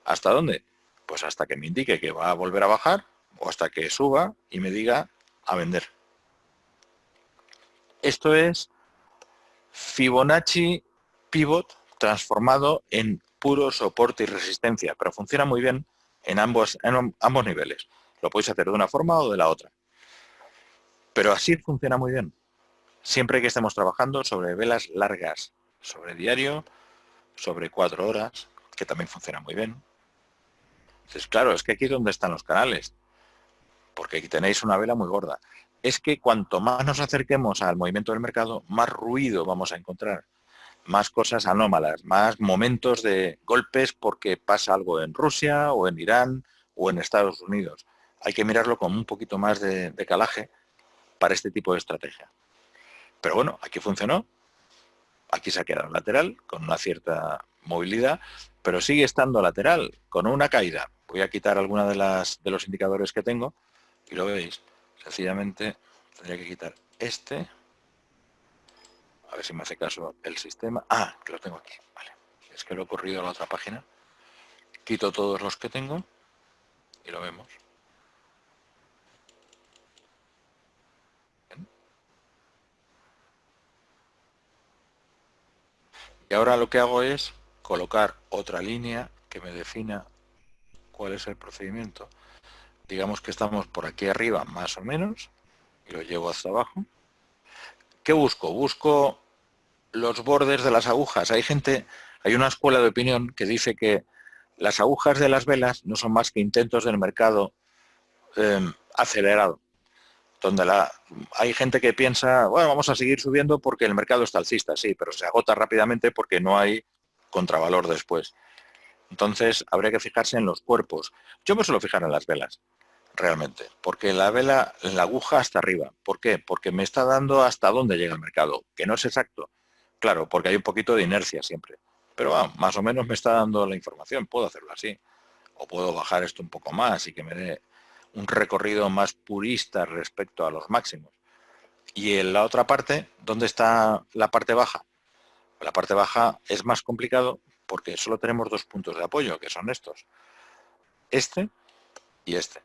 ¿Hasta dónde? Pues hasta que me indique que va a volver a bajar, o hasta que suba y me diga a vender. Esto es Fibonacci Pivot transformado en puro soporte y resistencia, pero funciona muy bien en ambos niveles. Lo podéis hacer de una forma o de la otra. Pero así funciona muy bien. Siempre que estemos trabajando sobre velas largas, sobre diario, sobre 4 horas, que también funciona muy bien. Entonces, claro, es que aquí es donde están los canales, porque aquí tenéis una vela muy gorda. Es que cuanto más nos acerquemos al movimiento del mercado, más ruido vamos a encontrar, más cosas anómalas, más momentos de golpes porque pasa algo en Rusia o en Irán o en Estados Unidos. Hay que mirarlo con un poquito más de calaje para este tipo de estrategia. Pero bueno, aquí funcionó, aquí se ha quedado lateral con una cierta movilidad, pero sigue estando lateral con una caída. Voy a quitar alguna de los indicadores que tengo y lo veis. Sencillamente tendría que quitar este. A ver si me hace caso el sistema. Ah, que lo tengo aquí. Vale. Es que lo he corrido a la otra página. Quito todos los que tengo y lo vemos. Bien. Y ahora lo que hago es colocar otra línea que me defina cuál es el procedimiento. Digamos que estamos por aquí arriba más o menos y lo llevo hasta abajo. ¿Qué busco? Busco los bordes de las agujas. Hay una escuela de opinión que dice que las agujas de las velas no son más que intentos del mercado acelerado. Donde hay gente que piensa, bueno, vamos a seguir subiendo porque el mercado está alcista, sí, pero se agota rápidamente porque no hay contravalor después. Entonces habría que fijarse en los cuerpos. Yo me suelo fijar en las velas, realmente, porque la vela, la aguja hasta arriba. ¿Por qué? Porque me está dando hasta dónde llega el mercado, que no es exacto. Claro, porque hay un poquito de inercia siempre. Pero bueno, más o menos me está dando la información, puedo hacerlo así. O puedo bajar esto un poco más y que me dé un recorrido más purista respecto a los máximos. Y en la otra parte, ¿dónde está la parte baja? La parte baja es más complicado porque solo tenemos dos puntos de apoyo, que son estos. Este y este.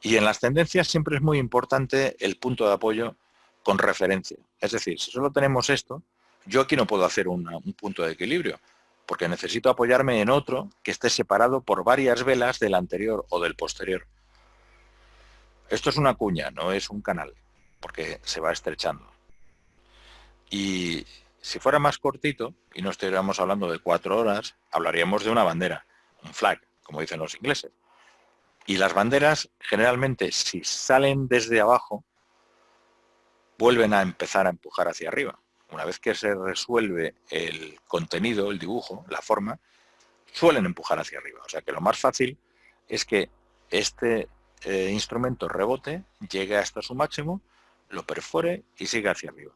Y en las tendencias siempre es muy importante el punto de apoyo con referencia. Es decir, si solo tenemos esto, yo aquí no puedo hacer un punto de equilibrio, porque necesito apoyarme en otro que esté separado por varias velas del anterior o del posterior. Esto es una cuña, no es un canal, porque se va estrechando. Y si fuera más cortito, y no estuviéramos hablando de 4 horas, hablaríamos de una bandera, un flag, como dicen los ingleses. Y las banderas, generalmente, si salen desde abajo, vuelven a empezar a empujar hacia arriba. Una vez que se resuelve el contenido, el dibujo, la forma, suelen empujar hacia arriba. O sea que lo más fácil es que este instrumento rebote, llegue hasta su máximo, lo perfore y siga hacia arriba.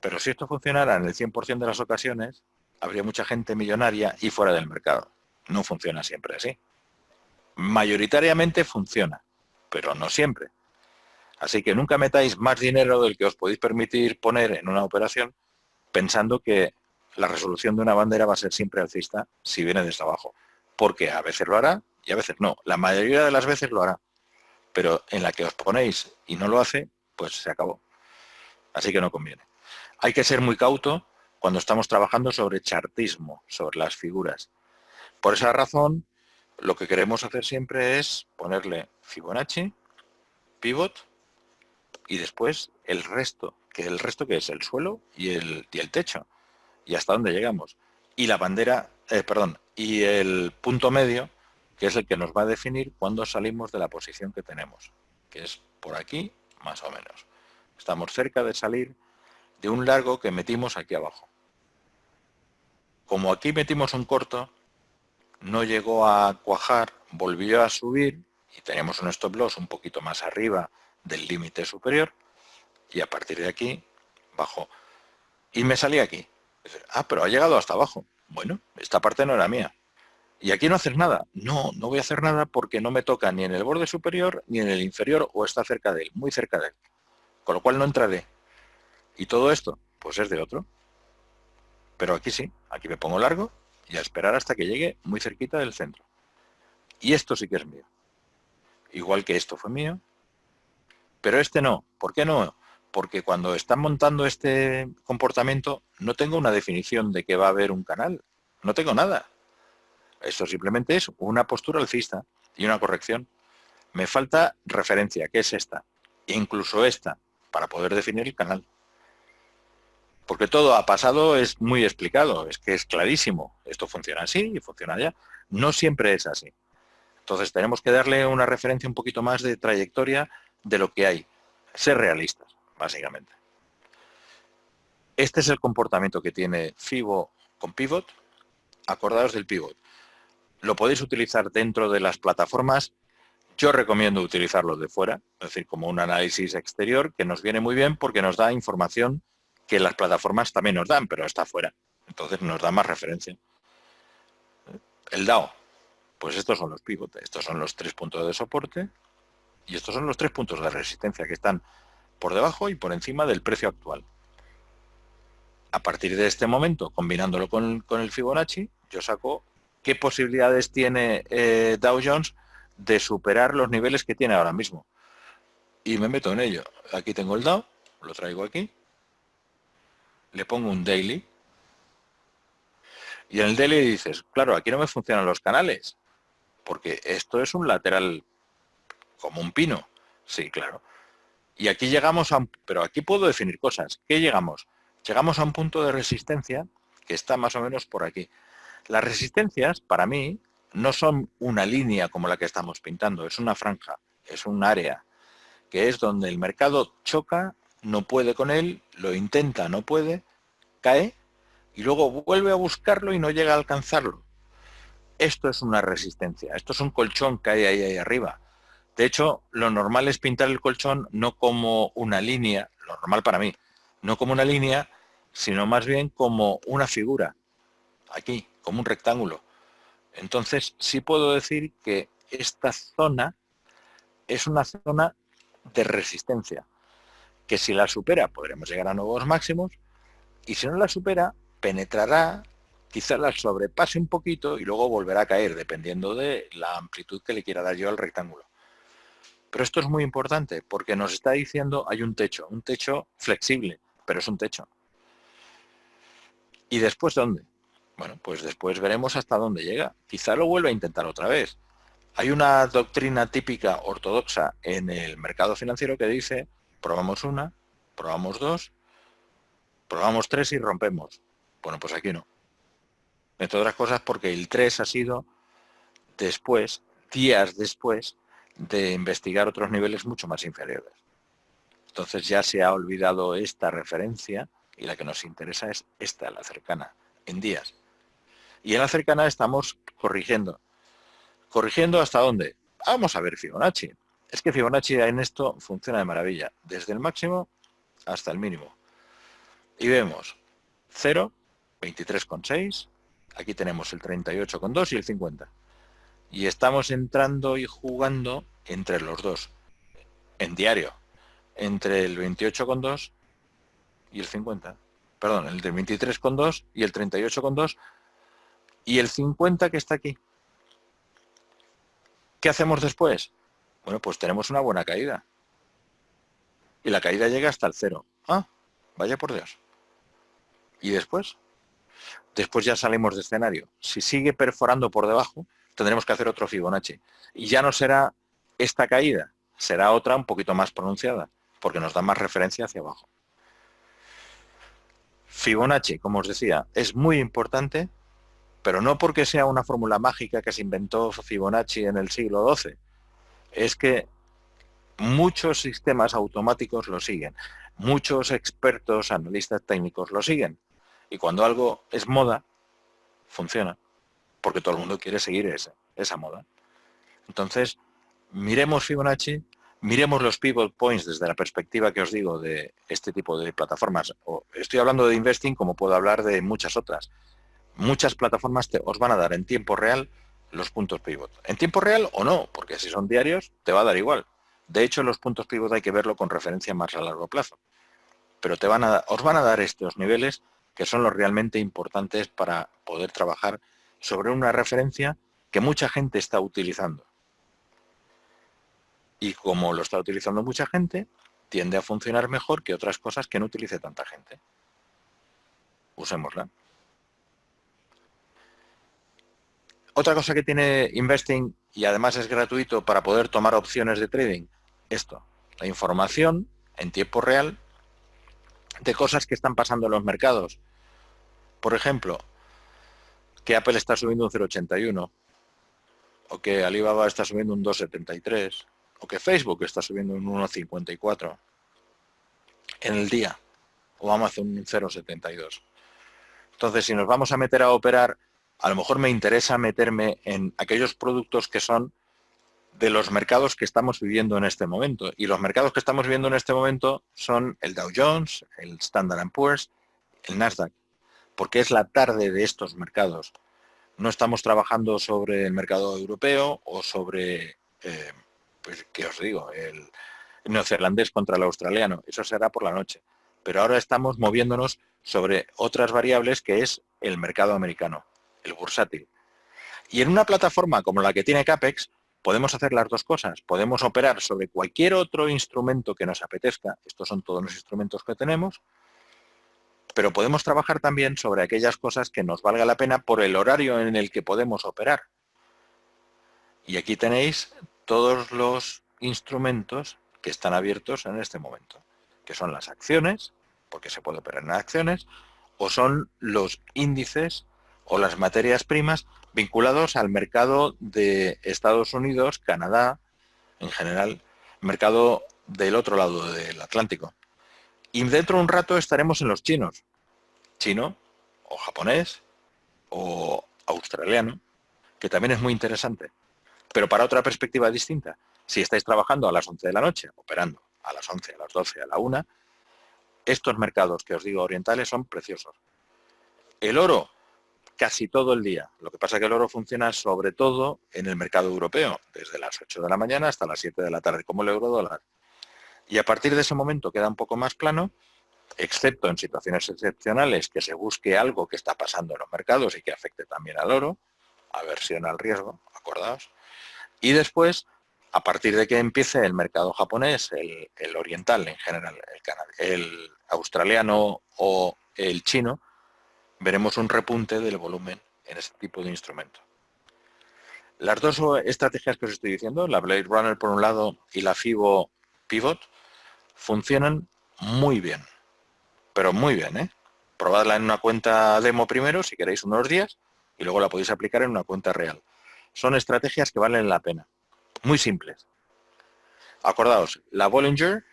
Pero si esto funcionara en el 100% de las ocasiones, habría mucha gente millonaria y fuera del mercado. No funciona siempre así. Mayoritariamente funciona, pero no siempre. Así que nunca metáis más dinero del que os podéis permitir poner en una operación pensando que la resolución de una bandera va a ser siempre alcista si viene desde abajo. Porque a veces lo hará y a veces no. La mayoría de las veces lo hará. Pero en la que os ponéis y no lo hace, pues se acabó. Así que no conviene. Hay que ser muy cauto cuando estamos trabajando sobre chartismo, sobre las figuras. Por esa razón, lo que queremos hacer siempre es ponerle Fibonacci, pivot y después el resto que es el suelo y el techo. Y hasta dónde llegamos. Y la bandera, y el punto medio, que es el que nos va a definir cuándo salimos de la posición que tenemos, que es por aquí, más o menos. Estamos cerca de salir de un largo que metimos aquí abajo. Como aquí metimos un corto, no llegó a cuajar, volvió a subir y teníamos un stop loss un poquito más arriba del límite superior y a partir de aquí bajó. Y me salí aquí. Pero ha llegado hasta abajo. Bueno, esta parte no era mía. ¿Y aquí no haces nada? No, no voy a hacer nada porque no me toca ni en el borde superior ni en el inferior o está cerca de él, muy cerca de él. Con lo cual no entraré. Y todo esto, pues es de otro. Pero aquí sí, aquí me pongo largo y a esperar hasta que llegue muy cerquita del centro. Y esto sí que es mío. Igual que esto fue mío. Pero este no. ¿Por qué no? Porque cuando están montando este comportamiento no tengo una definición de que va a haber un canal. No tengo nada. Esto simplemente es una postura alcista y una corrección. Me falta referencia, que es esta. E incluso esta, para poder definir el canal. Porque todo ha pasado es muy explicado, es que es clarísimo. Esto funciona así y funciona allá. No siempre es así. Entonces tenemos que darle una referencia un poquito más de trayectoria de lo que hay. Ser realistas, básicamente. Este es el comportamiento que tiene Fibo con Pivot. Acordaos del Pivot. Lo podéis utilizar dentro de las plataformas. Yo recomiendo utilizarlo de fuera, es decir, como un análisis exterior que nos viene muy bien porque nos da información que las plataformas también nos dan, pero está fuera. Entonces nos da más referencia. El DAO, pues estos son los pivotes, estos son los 3 puntos de soporte y estos son los 3 puntos de resistencia que están por debajo y por encima del precio actual. A partir de este momento, combinándolo con el Fibonacci, yo saco qué posibilidades tiene Dow Jones de superar los niveles que tiene ahora mismo. Y me meto en ello. Aquí tengo el Dow, lo traigo aquí, le pongo un daily, y en el daily dices, claro, aquí no me funcionan los canales, porque esto es un lateral como un pino. Sí, claro. Y aquí llegamos pero aquí puedo definir cosas. ¿Qué llegamos? Llegamos a un punto de resistencia que está más o menos por aquí. Las resistencias, para mí, no son una línea como la que estamos pintando, es una franja, es un área, que es donde el mercado choca, no puede con él, lo intenta, no puede, cae, y luego vuelve a buscarlo y no llega a alcanzarlo. Esto es una resistencia, esto es un colchón que hay ahí arriba. De hecho, lo normal es pintar el colchón no como una línea, lo normal para mí, no como una línea, sino más bien como una figura, aquí, como un rectángulo. Entonces, sí puedo decir que esta zona es una zona de resistencia, que si la supera podremos llegar a nuevos máximos, y si no la supera, penetrará, quizá la sobrepase un poquito y luego volverá a caer, dependiendo de la amplitud que le quiera dar yo al rectángulo. Pero esto es muy importante porque nos está diciendo hay un techo flexible, pero es un techo. ¿Y después dónde? Bueno, pues después veremos hasta dónde llega. Quizá lo vuelva a intentar otra vez. Hay una doctrina típica ortodoxa en el mercado financiero que dice, probamos una, probamos dos, Probamos 3 y rompemos. Bueno, pues aquí no. Entre otras cosas porque el 3 ha sido después, días después, de investigar otros niveles mucho más inferiores. Entonces ya se ha olvidado esta referencia y la que nos interesa es esta, la cercana, en días. Y en la cercana estamos corrigiendo. ¿Corrigiendo hasta dónde? Vamos a ver Fibonacci. Es que Fibonacci en esto funciona de maravilla, desde el máximo hasta el mínimo. Y vemos 0, 23,6, aquí tenemos el 38,2 y el 50. Y estamos entrando y jugando entre los dos, en diario, entre el 28,2 y el 50. Perdón, el de 23,2 y el 38,2 y el 50 que está aquí. ¿Qué hacemos después? Bueno, pues tenemos una buena caída. Y la caída llega hasta el 0. Ah, vaya por Dios. ¿Y después? Después ya salimos de escenario. Si sigue perforando por debajo, tendremos que hacer otro Fibonacci. Y ya no será esta caída, será otra un poquito más pronunciada, porque nos da más referencia hacia abajo. Fibonacci, como os decía, es muy importante, pero no porque sea una fórmula mágica que se inventó Fibonacci en el siglo XII. Es que muchos sistemas automáticos lo siguen. Muchos expertos, analistas técnicos lo siguen. Y cuando algo es moda, funciona, porque todo el mundo quiere seguir esa moda. Entonces, miremos Fibonacci, miremos los pivot points desde la perspectiva que os digo de este tipo de plataformas. Estoy hablando de investing como puedo hablar de muchas otras. Muchas plataformas os van a dar en tiempo real los puntos pivot. En tiempo real o no, porque si son diarios te va a dar igual. De hecho, los puntos pivot hay que verlo con referencia más a largo plazo. Pero os van a dar estos niveles que son los realmente importantes para poder trabajar sobre una referencia que mucha gente está utilizando. Y como lo está utilizando mucha gente, tiende a funcionar mejor que otras cosas que no utilice tanta gente. Usémosla. Otra cosa que tiene Investing, y además es gratuito para poder tomar opciones de trading, esto, la información en tiempo real de cosas que están pasando en los mercados. Por ejemplo, que Apple está subiendo un 0,81, o que Alibaba está subiendo un 2,73, o que Facebook está subiendo un 1,54 en el día, o Amazon un 0,72. Entonces, si nos vamos a meter a operar, a lo mejor me interesa meterme en aquellos productos que son de los mercados que estamos viviendo en este momento. Y los mercados que estamos viviendo en este momento son el Dow Jones, el Standard & Poor's, el Nasdaq, porque es la tarde de estos mercados. No estamos trabajando sobre el mercado europeo o sobre, pues, ¿qué os digo?, el neozelandés contra el australiano. Eso será por la noche. Pero ahora estamos moviéndonos sobre otras variables que es el mercado americano, el bursátil. Y en una plataforma como la que tiene Capex, podemos hacer las dos cosas. Podemos operar sobre cualquier otro instrumento que nos apetezca. Estos son todos los instrumentos que tenemos. Pero podemos trabajar también sobre aquellas cosas que nos valga la pena por el horario en el que podemos operar. Y aquí tenéis todos los instrumentos que están abiertos en este momento, que son las acciones, porque se puede operar en acciones, o son los índices o las materias primas vinculados al mercado de Estados Unidos, Canadá, en general, mercado del otro lado del Atlántico. Y dentro de un rato estaremos en los chinos, chino o japonés o australiano, que también es muy interesante, pero para otra perspectiva distinta. Si estáis trabajando a las 11 de la noche, operando a las 11, a las 12, a la 1, estos mercados que os digo orientales son preciosos. El oro, casi todo el día. Lo que pasa es que el oro funciona sobre todo en el mercado europeo, desde las 8 de la mañana hasta las 7 de la tarde, como el euro dólar. Y a partir de ese momento queda un poco más plano, excepto en situaciones excepcionales que se busque algo que está pasando en los mercados y que afecte también al oro, aversión al riesgo, acordaos. Y después, a partir de que empiece el mercado japonés, el oriental en general, el australiano o el chino, veremos un repunte del volumen en ese tipo de instrumento. Las dos estrategias que os estoy diciendo, la Blade Runner por un lado y la FIBO Pivot, funcionan muy bien, pero muy bien, ¿eh? probadla en una cuenta demo primero, si queréis unos días, y luego la podéis aplicar en una cuenta real. Son estrategias que valen la pena, muy simples. Acordaos, la Bollinger,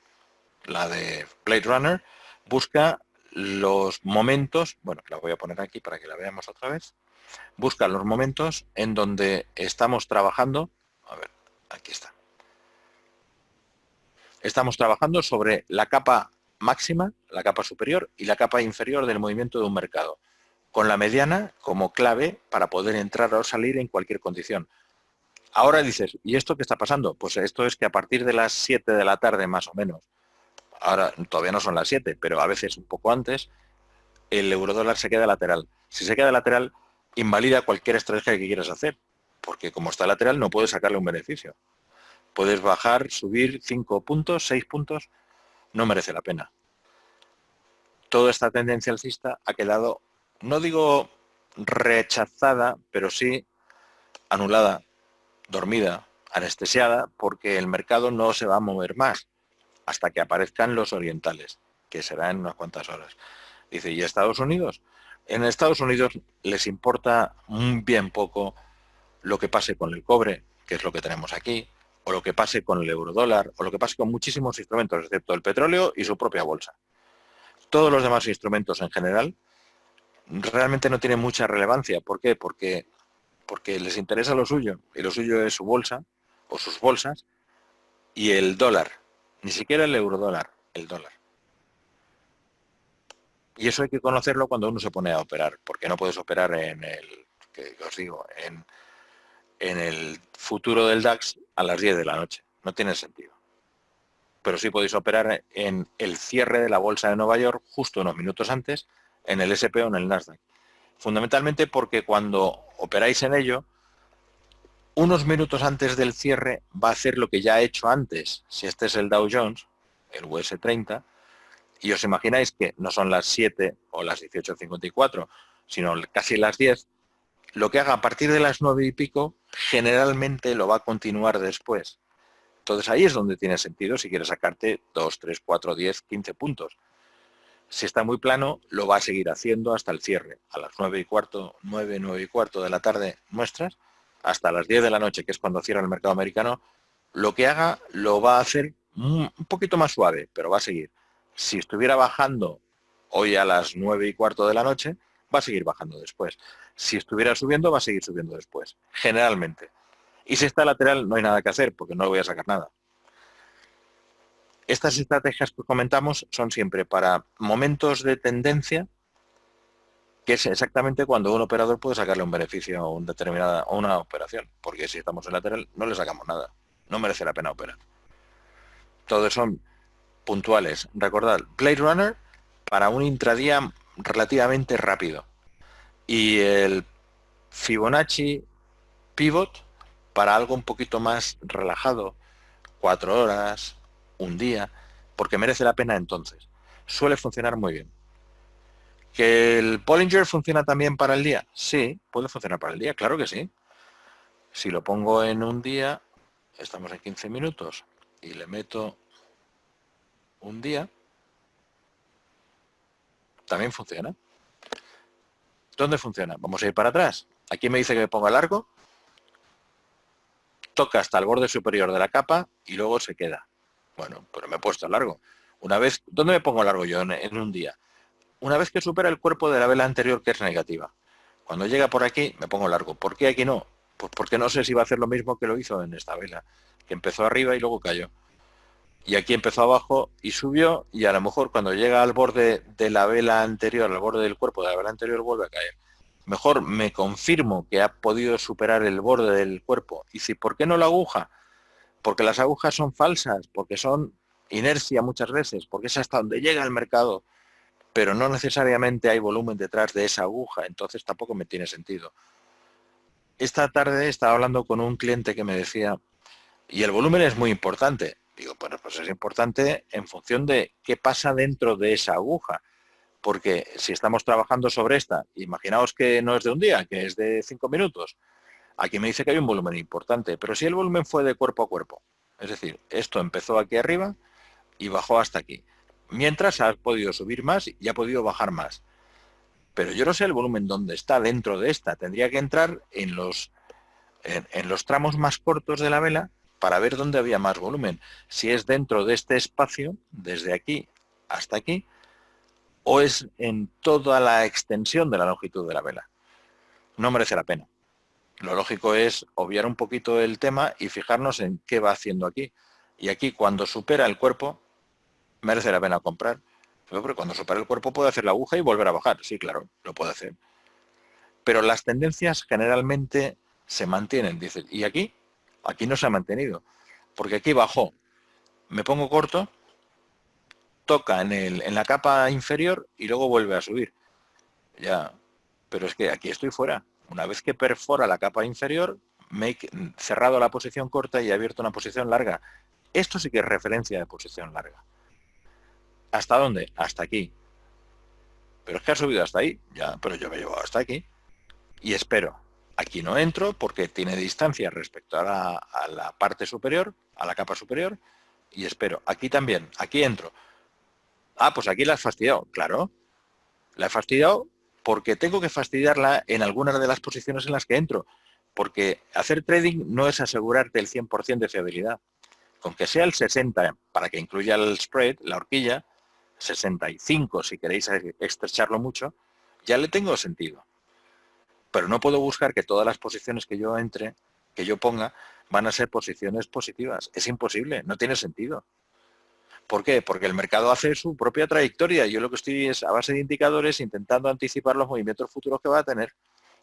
la de Blade Runner, busca los momentos, bueno, la voy a poner aquí para que la veamos otra vez, busca los momentos en donde estamos trabajando, a ver, aquí está, estamos trabajando sobre la capa máxima, la capa superior y la capa inferior del movimiento de un mercado, con la mediana como clave para poder entrar o salir en cualquier condición. Ahora dices, ¿y esto qué está pasando? Pues esto es que a partir de las 7 de la tarde más o menos, ahora todavía no son las 7, pero a veces un poco antes, el eurodólar se queda lateral. Si se queda lateral, invalida cualquier estrategia que quieras hacer, porque como está lateral no puedes sacarle un beneficio. Puedes bajar, subir 5 puntos, 6 puntos, no merece la pena. Toda esta tendencia alcista ha quedado, no digo rechazada, pero sí anulada, dormida, anestesiada, porque el mercado no se va a mover más hasta que aparezcan los orientales, que será en unas cuantas horas. Dice, ¿y Estados Unidos? En Estados Unidos les importa bien poco lo que pase con el cobre, que es lo que tenemos aquí, o lo que pase con el eurodólar, o lo que pase con muchísimos instrumentos, excepto el petróleo y su propia bolsa. Todos los demás instrumentos en general realmente no tienen mucha relevancia. ¿Por qué? Porque les interesa lo suyo, y lo suyo es su bolsa, o sus bolsas, y el dólar. Ni siquiera el eurodólar, el dólar. Y eso hay que conocerlo cuando uno se pone a operar, porque no puedes operar en el, que os digo, en el futuro del DAX a las 10 de la noche. No tiene sentido. Pero sí podéis operar en el cierre de la bolsa de Nueva York justo unos minutos antes, en el SP o en el Nasdaq. Fundamentalmente porque cuando operáis en ello, unos minutos antes del cierre va a hacer lo que ya ha hecho antes. Si este es el Dow Jones, el US 30, y os imagináis que no son las 7 o las 18:54, sino casi las 10, lo que haga a partir de las 9 y pico, generalmente lo va a continuar después. Entonces ahí es donde tiene sentido si quieres sacarte 2, 3, 4, 10, 15 puntos. Si está muy plano, lo va a seguir haciendo hasta el cierre, a las 9 y cuarto, 9, 9 y cuarto de la tarde nuestras, hasta las 10 de la noche, que es cuando cierra el mercado americano. Lo que haga lo va a hacer un poquito más suave, pero va a seguir. Si estuviera bajando hoy a las 9 y cuarto de la noche, va a seguir bajando después. Si estuviera subiendo, va a seguir subiendo después, generalmente. Y si está lateral, no hay nada que hacer, porque no voy a sacar nada. Estas estrategias que comentamos son siempre para momentos de tendencia, que es exactamente cuando un operador puede sacarle un beneficio a una operación, porque si estamos en lateral no le sacamos nada, no merece la pena operar. Todos son puntuales. Recordad, Blade Runner para un intradía relativamente rápido y el Fibonacci Pivot para algo un poquito más relajado, 4 horas, un día, porque merece la pena entonces. Suele funcionar muy bien. ¿Que el Bollinger funciona también para el día? Sí, puede funcionar para el día, claro que sí. Si lo pongo en un día, estamos en 15 minutos, y le meto un día, también funciona. ¿Dónde funciona? Vamos a ir para atrás. Aquí me dice que me ponga largo, toca hasta el borde superior de la capa y luego se queda. Bueno, pero me he puesto largo. Una vez, ¿dónde me pongo largo yo en un día? Una vez que supera el cuerpo de la vela anterior, que es negativa. Cuando llega por aquí, me pongo largo. ¿Por qué aquí no? Pues porque no sé si va a hacer lo mismo que lo hizo en esta vela, que empezó arriba y luego cayó. Y aquí empezó abajo y subió, y a lo mejor cuando llega al borde de la vela anterior, al borde del cuerpo de la vela anterior, vuelve a caer. Mejor me confirmo que ha podido superar el borde del cuerpo. Y si, ¿por qué no la aguja? Porque las agujas son falsas, porque son inercia muchas veces, porque es hasta donde llega el mercado, pero no necesariamente hay volumen detrás de esa aguja, entonces tampoco me tiene sentido. Esta tarde estaba hablando con un cliente que me decía, y el volumen es muy importante. Digo, bueno, pues es importante en función de qué pasa dentro de esa aguja, porque si estamos trabajando sobre esta, imaginaos que no es de un día, que es de 5 minutos, aquí me dice que hay un volumen importante, pero si el volumen fue de cuerpo a cuerpo, es decir, esto empezó aquí arriba y bajó hasta aquí, mientras ha podido subir más y ha podido bajar más. pero yo no sé el volumen dónde está dentro de esta. Tendría que entrar en los tramos más cortos de la vela para ver dónde había más volumen. Si es dentro de este espacio, desde aquí hasta aquí, o es en toda la extensión de la longitud de la vela. No merece la pena. Lo lógico es obviar un poquito el tema y fijarnos en qué va haciendo aquí. Y aquí, cuando supera el cuerpo, merece la pena comprar. Pero cuando supera el cuerpo puede hacer la aguja y volver a bajar. Sí, claro, lo puede hacer. Pero las tendencias generalmente se mantienen. Dices, ¿y aquí? Aquí no se ha mantenido. Porque aquí bajó. Me pongo corto, toca en la capa inferior y luego vuelve a subir. Ya, pero es que aquí estoy fuera. Una vez que perfora la capa inferior, me he cerrado la posición corta y he abierto una posición larga. Esto sí que es referencia de posición larga. ¿Hasta dónde? Hasta aquí. Pero es que ha subido hasta ahí. Ya, pero yo me he llevado hasta aquí. Y espero. Aquí no entro porque tiene distancia respecto a la parte superior, a la capa superior. Y espero. Aquí también. Aquí entro. Ah, pues aquí la has fastidiado. Claro. La he fastidiado porque tengo que fastidiarla en algunas de las posiciones en las que entro. Porque hacer trading no es asegurarte el 100% de fiabilidad. Con que sea el 60 para que incluya el spread, la horquilla, 65 si queréis estrecharlo mucho, ya le tengo sentido. Pero no puedo buscar que todas las posiciones que yo entre, que yo ponga, van a ser posiciones positivas. Es imposible, no tiene sentido. ¿Por qué? Porque el mercado hace su propia trayectoria. Yo lo que estoy es a base de indicadores intentando anticipar los movimientos futuros que va a tener.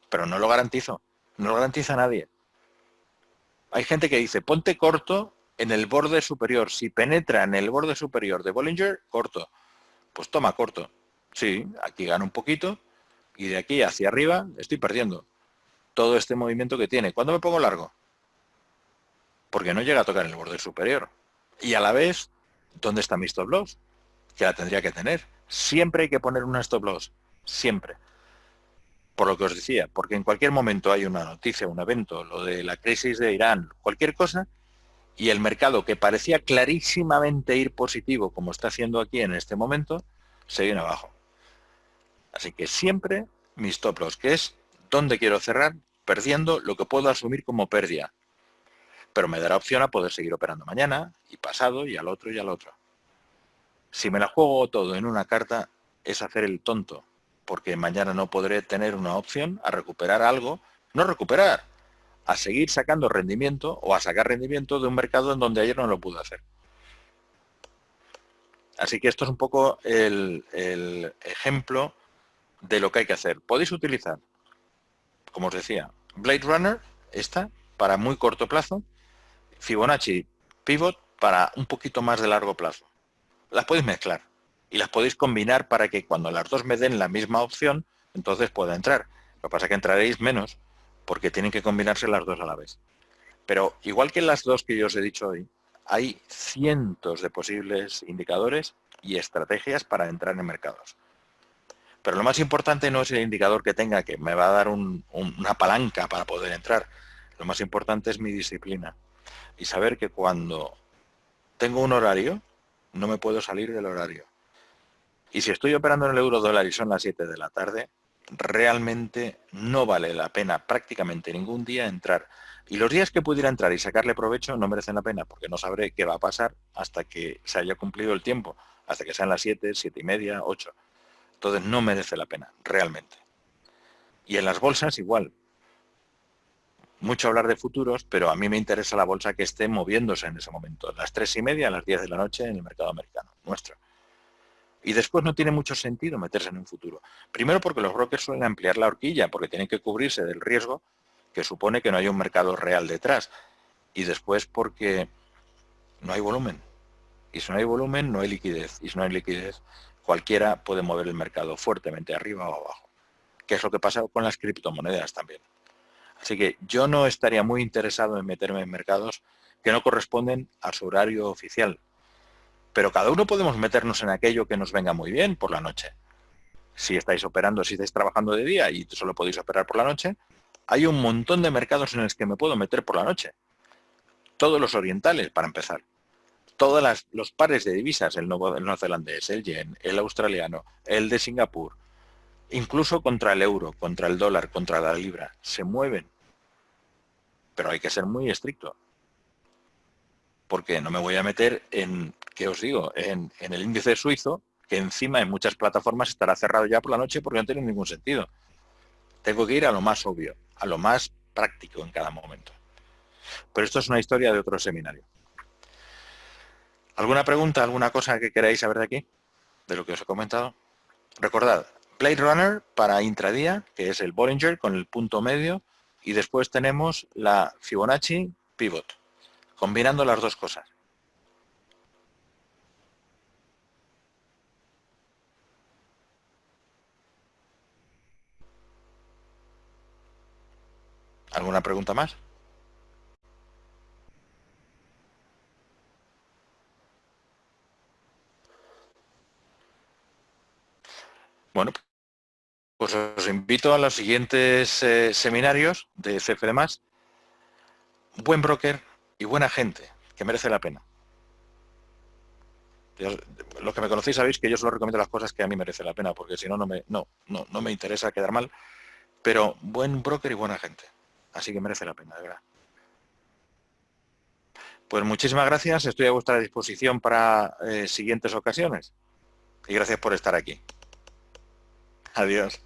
Pero no lo garantizo. No lo garantiza nadie. Hay gente que dice, ponte corto en el borde superior. Si penetra en el borde superior de Bollinger, corto. Pues toma corto. Sí, aquí gano un poquito y de aquí hacia arriba estoy perdiendo todo este movimiento que tiene. ¿Cuándo me pongo largo? Porque no llega a tocar en el borde superior. Y a la vez, ¿dónde está mi stop loss? Que la tendría que tener. Siempre hay que poner una stop loss. Siempre. Por lo que os decía, porque en cualquier momento hay una noticia, un evento, lo de la crisis de Irán, cualquier cosa, y el mercado que parecía clarísimamente ir positivo, como está haciendo aquí en este momento, se viene abajo. Así que siempre mi stop loss, que es dónde quiero cerrar, perdiendo lo que puedo asumir como pérdida. Pero me dará opción a poder seguir operando mañana, y pasado, y al otro, y al otro. Si me la juego todo en una carta, es hacer el tonto, porque mañana no podré tener una opción a recuperar algo, no recuperar, a seguir sacando rendimiento o a sacar rendimiento de un mercado en donde ayer no lo pude hacer. Así que esto es un poco el ejemplo de lo que hay que hacer. Podéis utilizar, como os decía, Blade Runner, esta, para muy corto plazo, Fibonacci Pivot para un poquito más de largo plazo. Las podéis mezclar y las podéis combinar para que cuando las dos me den la misma opción, entonces pueda entrar. Lo que pasa es que entraréis menos porque tienen que combinarse las dos a la vez. Pero igual que las dos que yo os he dicho hoy, hay cientos de posibles indicadores y estrategias para entrar en mercados. Pero lo más importante no es el indicador que tenga, que me va a dar una palanca para poder entrar. Lo más importante es mi disciplina. Y saber que cuando tengo un horario, no me puedo salir del horario. Y si estoy operando en el euro dólar y son las 7 de la tarde, realmente no vale la pena prácticamente ningún día entrar. Y los días que pudiera entrar y sacarle provecho no merecen la pena, porque no sabré qué va a pasar hasta que se haya cumplido el tiempo, hasta que sean las 7, 7 y media, 8. Entonces no merece la pena, realmente. Y en las bolsas igual. Mucho hablar de futuros, pero a mí me interesa la bolsa que esté moviéndose en ese momento, las 3 y media, a las 10 de la noche en el mercado americano, nuestro. Y después no tiene mucho sentido meterse en un futuro. Primero porque los brokers suelen ampliar la horquilla, porque tienen que cubrirse del riesgo que supone que no hay un mercado real detrás. Y después porque no hay volumen. Y si no hay volumen, no hay liquidez. Y si no hay liquidez, cualquiera puede mover el mercado fuertemente arriba o abajo. Que es lo que pasa con las criptomonedas también. Así que yo no estaría muy interesado en meterme en mercados que no corresponden a su horario oficial. Pero cada uno podemos meternos en aquello que nos venga muy bien por la noche. Si estáis operando, si estáis trabajando de día y solo podéis operar por la noche, hay un montón de mercados en los que me puedo meter por la noche. Todos los orientales, para empezar. Todos los pares de divisas, el neozelandés, el yen, el australiano, el de Singapur, incluso contra el euro, contra el dólar, contra la libra. Se mueven. Pero hay que ser muy estricto. Porque no me voy a meter en, ¿qué os digo?, en el índice suizo, que encima en muchas plataformas estará cerrado ya por la noche porque no tiene ningún sentido. Tengo que ir a lo más obvio, a lo más práctico en cada momento. Pero esto es una historia de otro seminario. ¿Alguna pregunta, alguna cosa que queráis saber de aquí? De lo que os he comentado. Recordad, Blade Runner para intradía, que es el Bollinger con el punto medio, y después tenemos la Fibonacci Pivot, combinando las dos cosas. ¿Alguna pregunta más? Bueno, pues os invito a los siguientes seminarios de CFD+. Buen broker y buena gente, que merece la pena. Los que me conocéis sabéis que yo solo recomiendo las cosas que a mí merece la pena, porque si no, no me interesa quedar mal. Pero buen broker y buena gente. Así que merece la pena, de verdad. Pues muchísimas gracias, estoy a vuestra disposición para siguientes ocasiones. Y gracias por estar aquí. Adiós.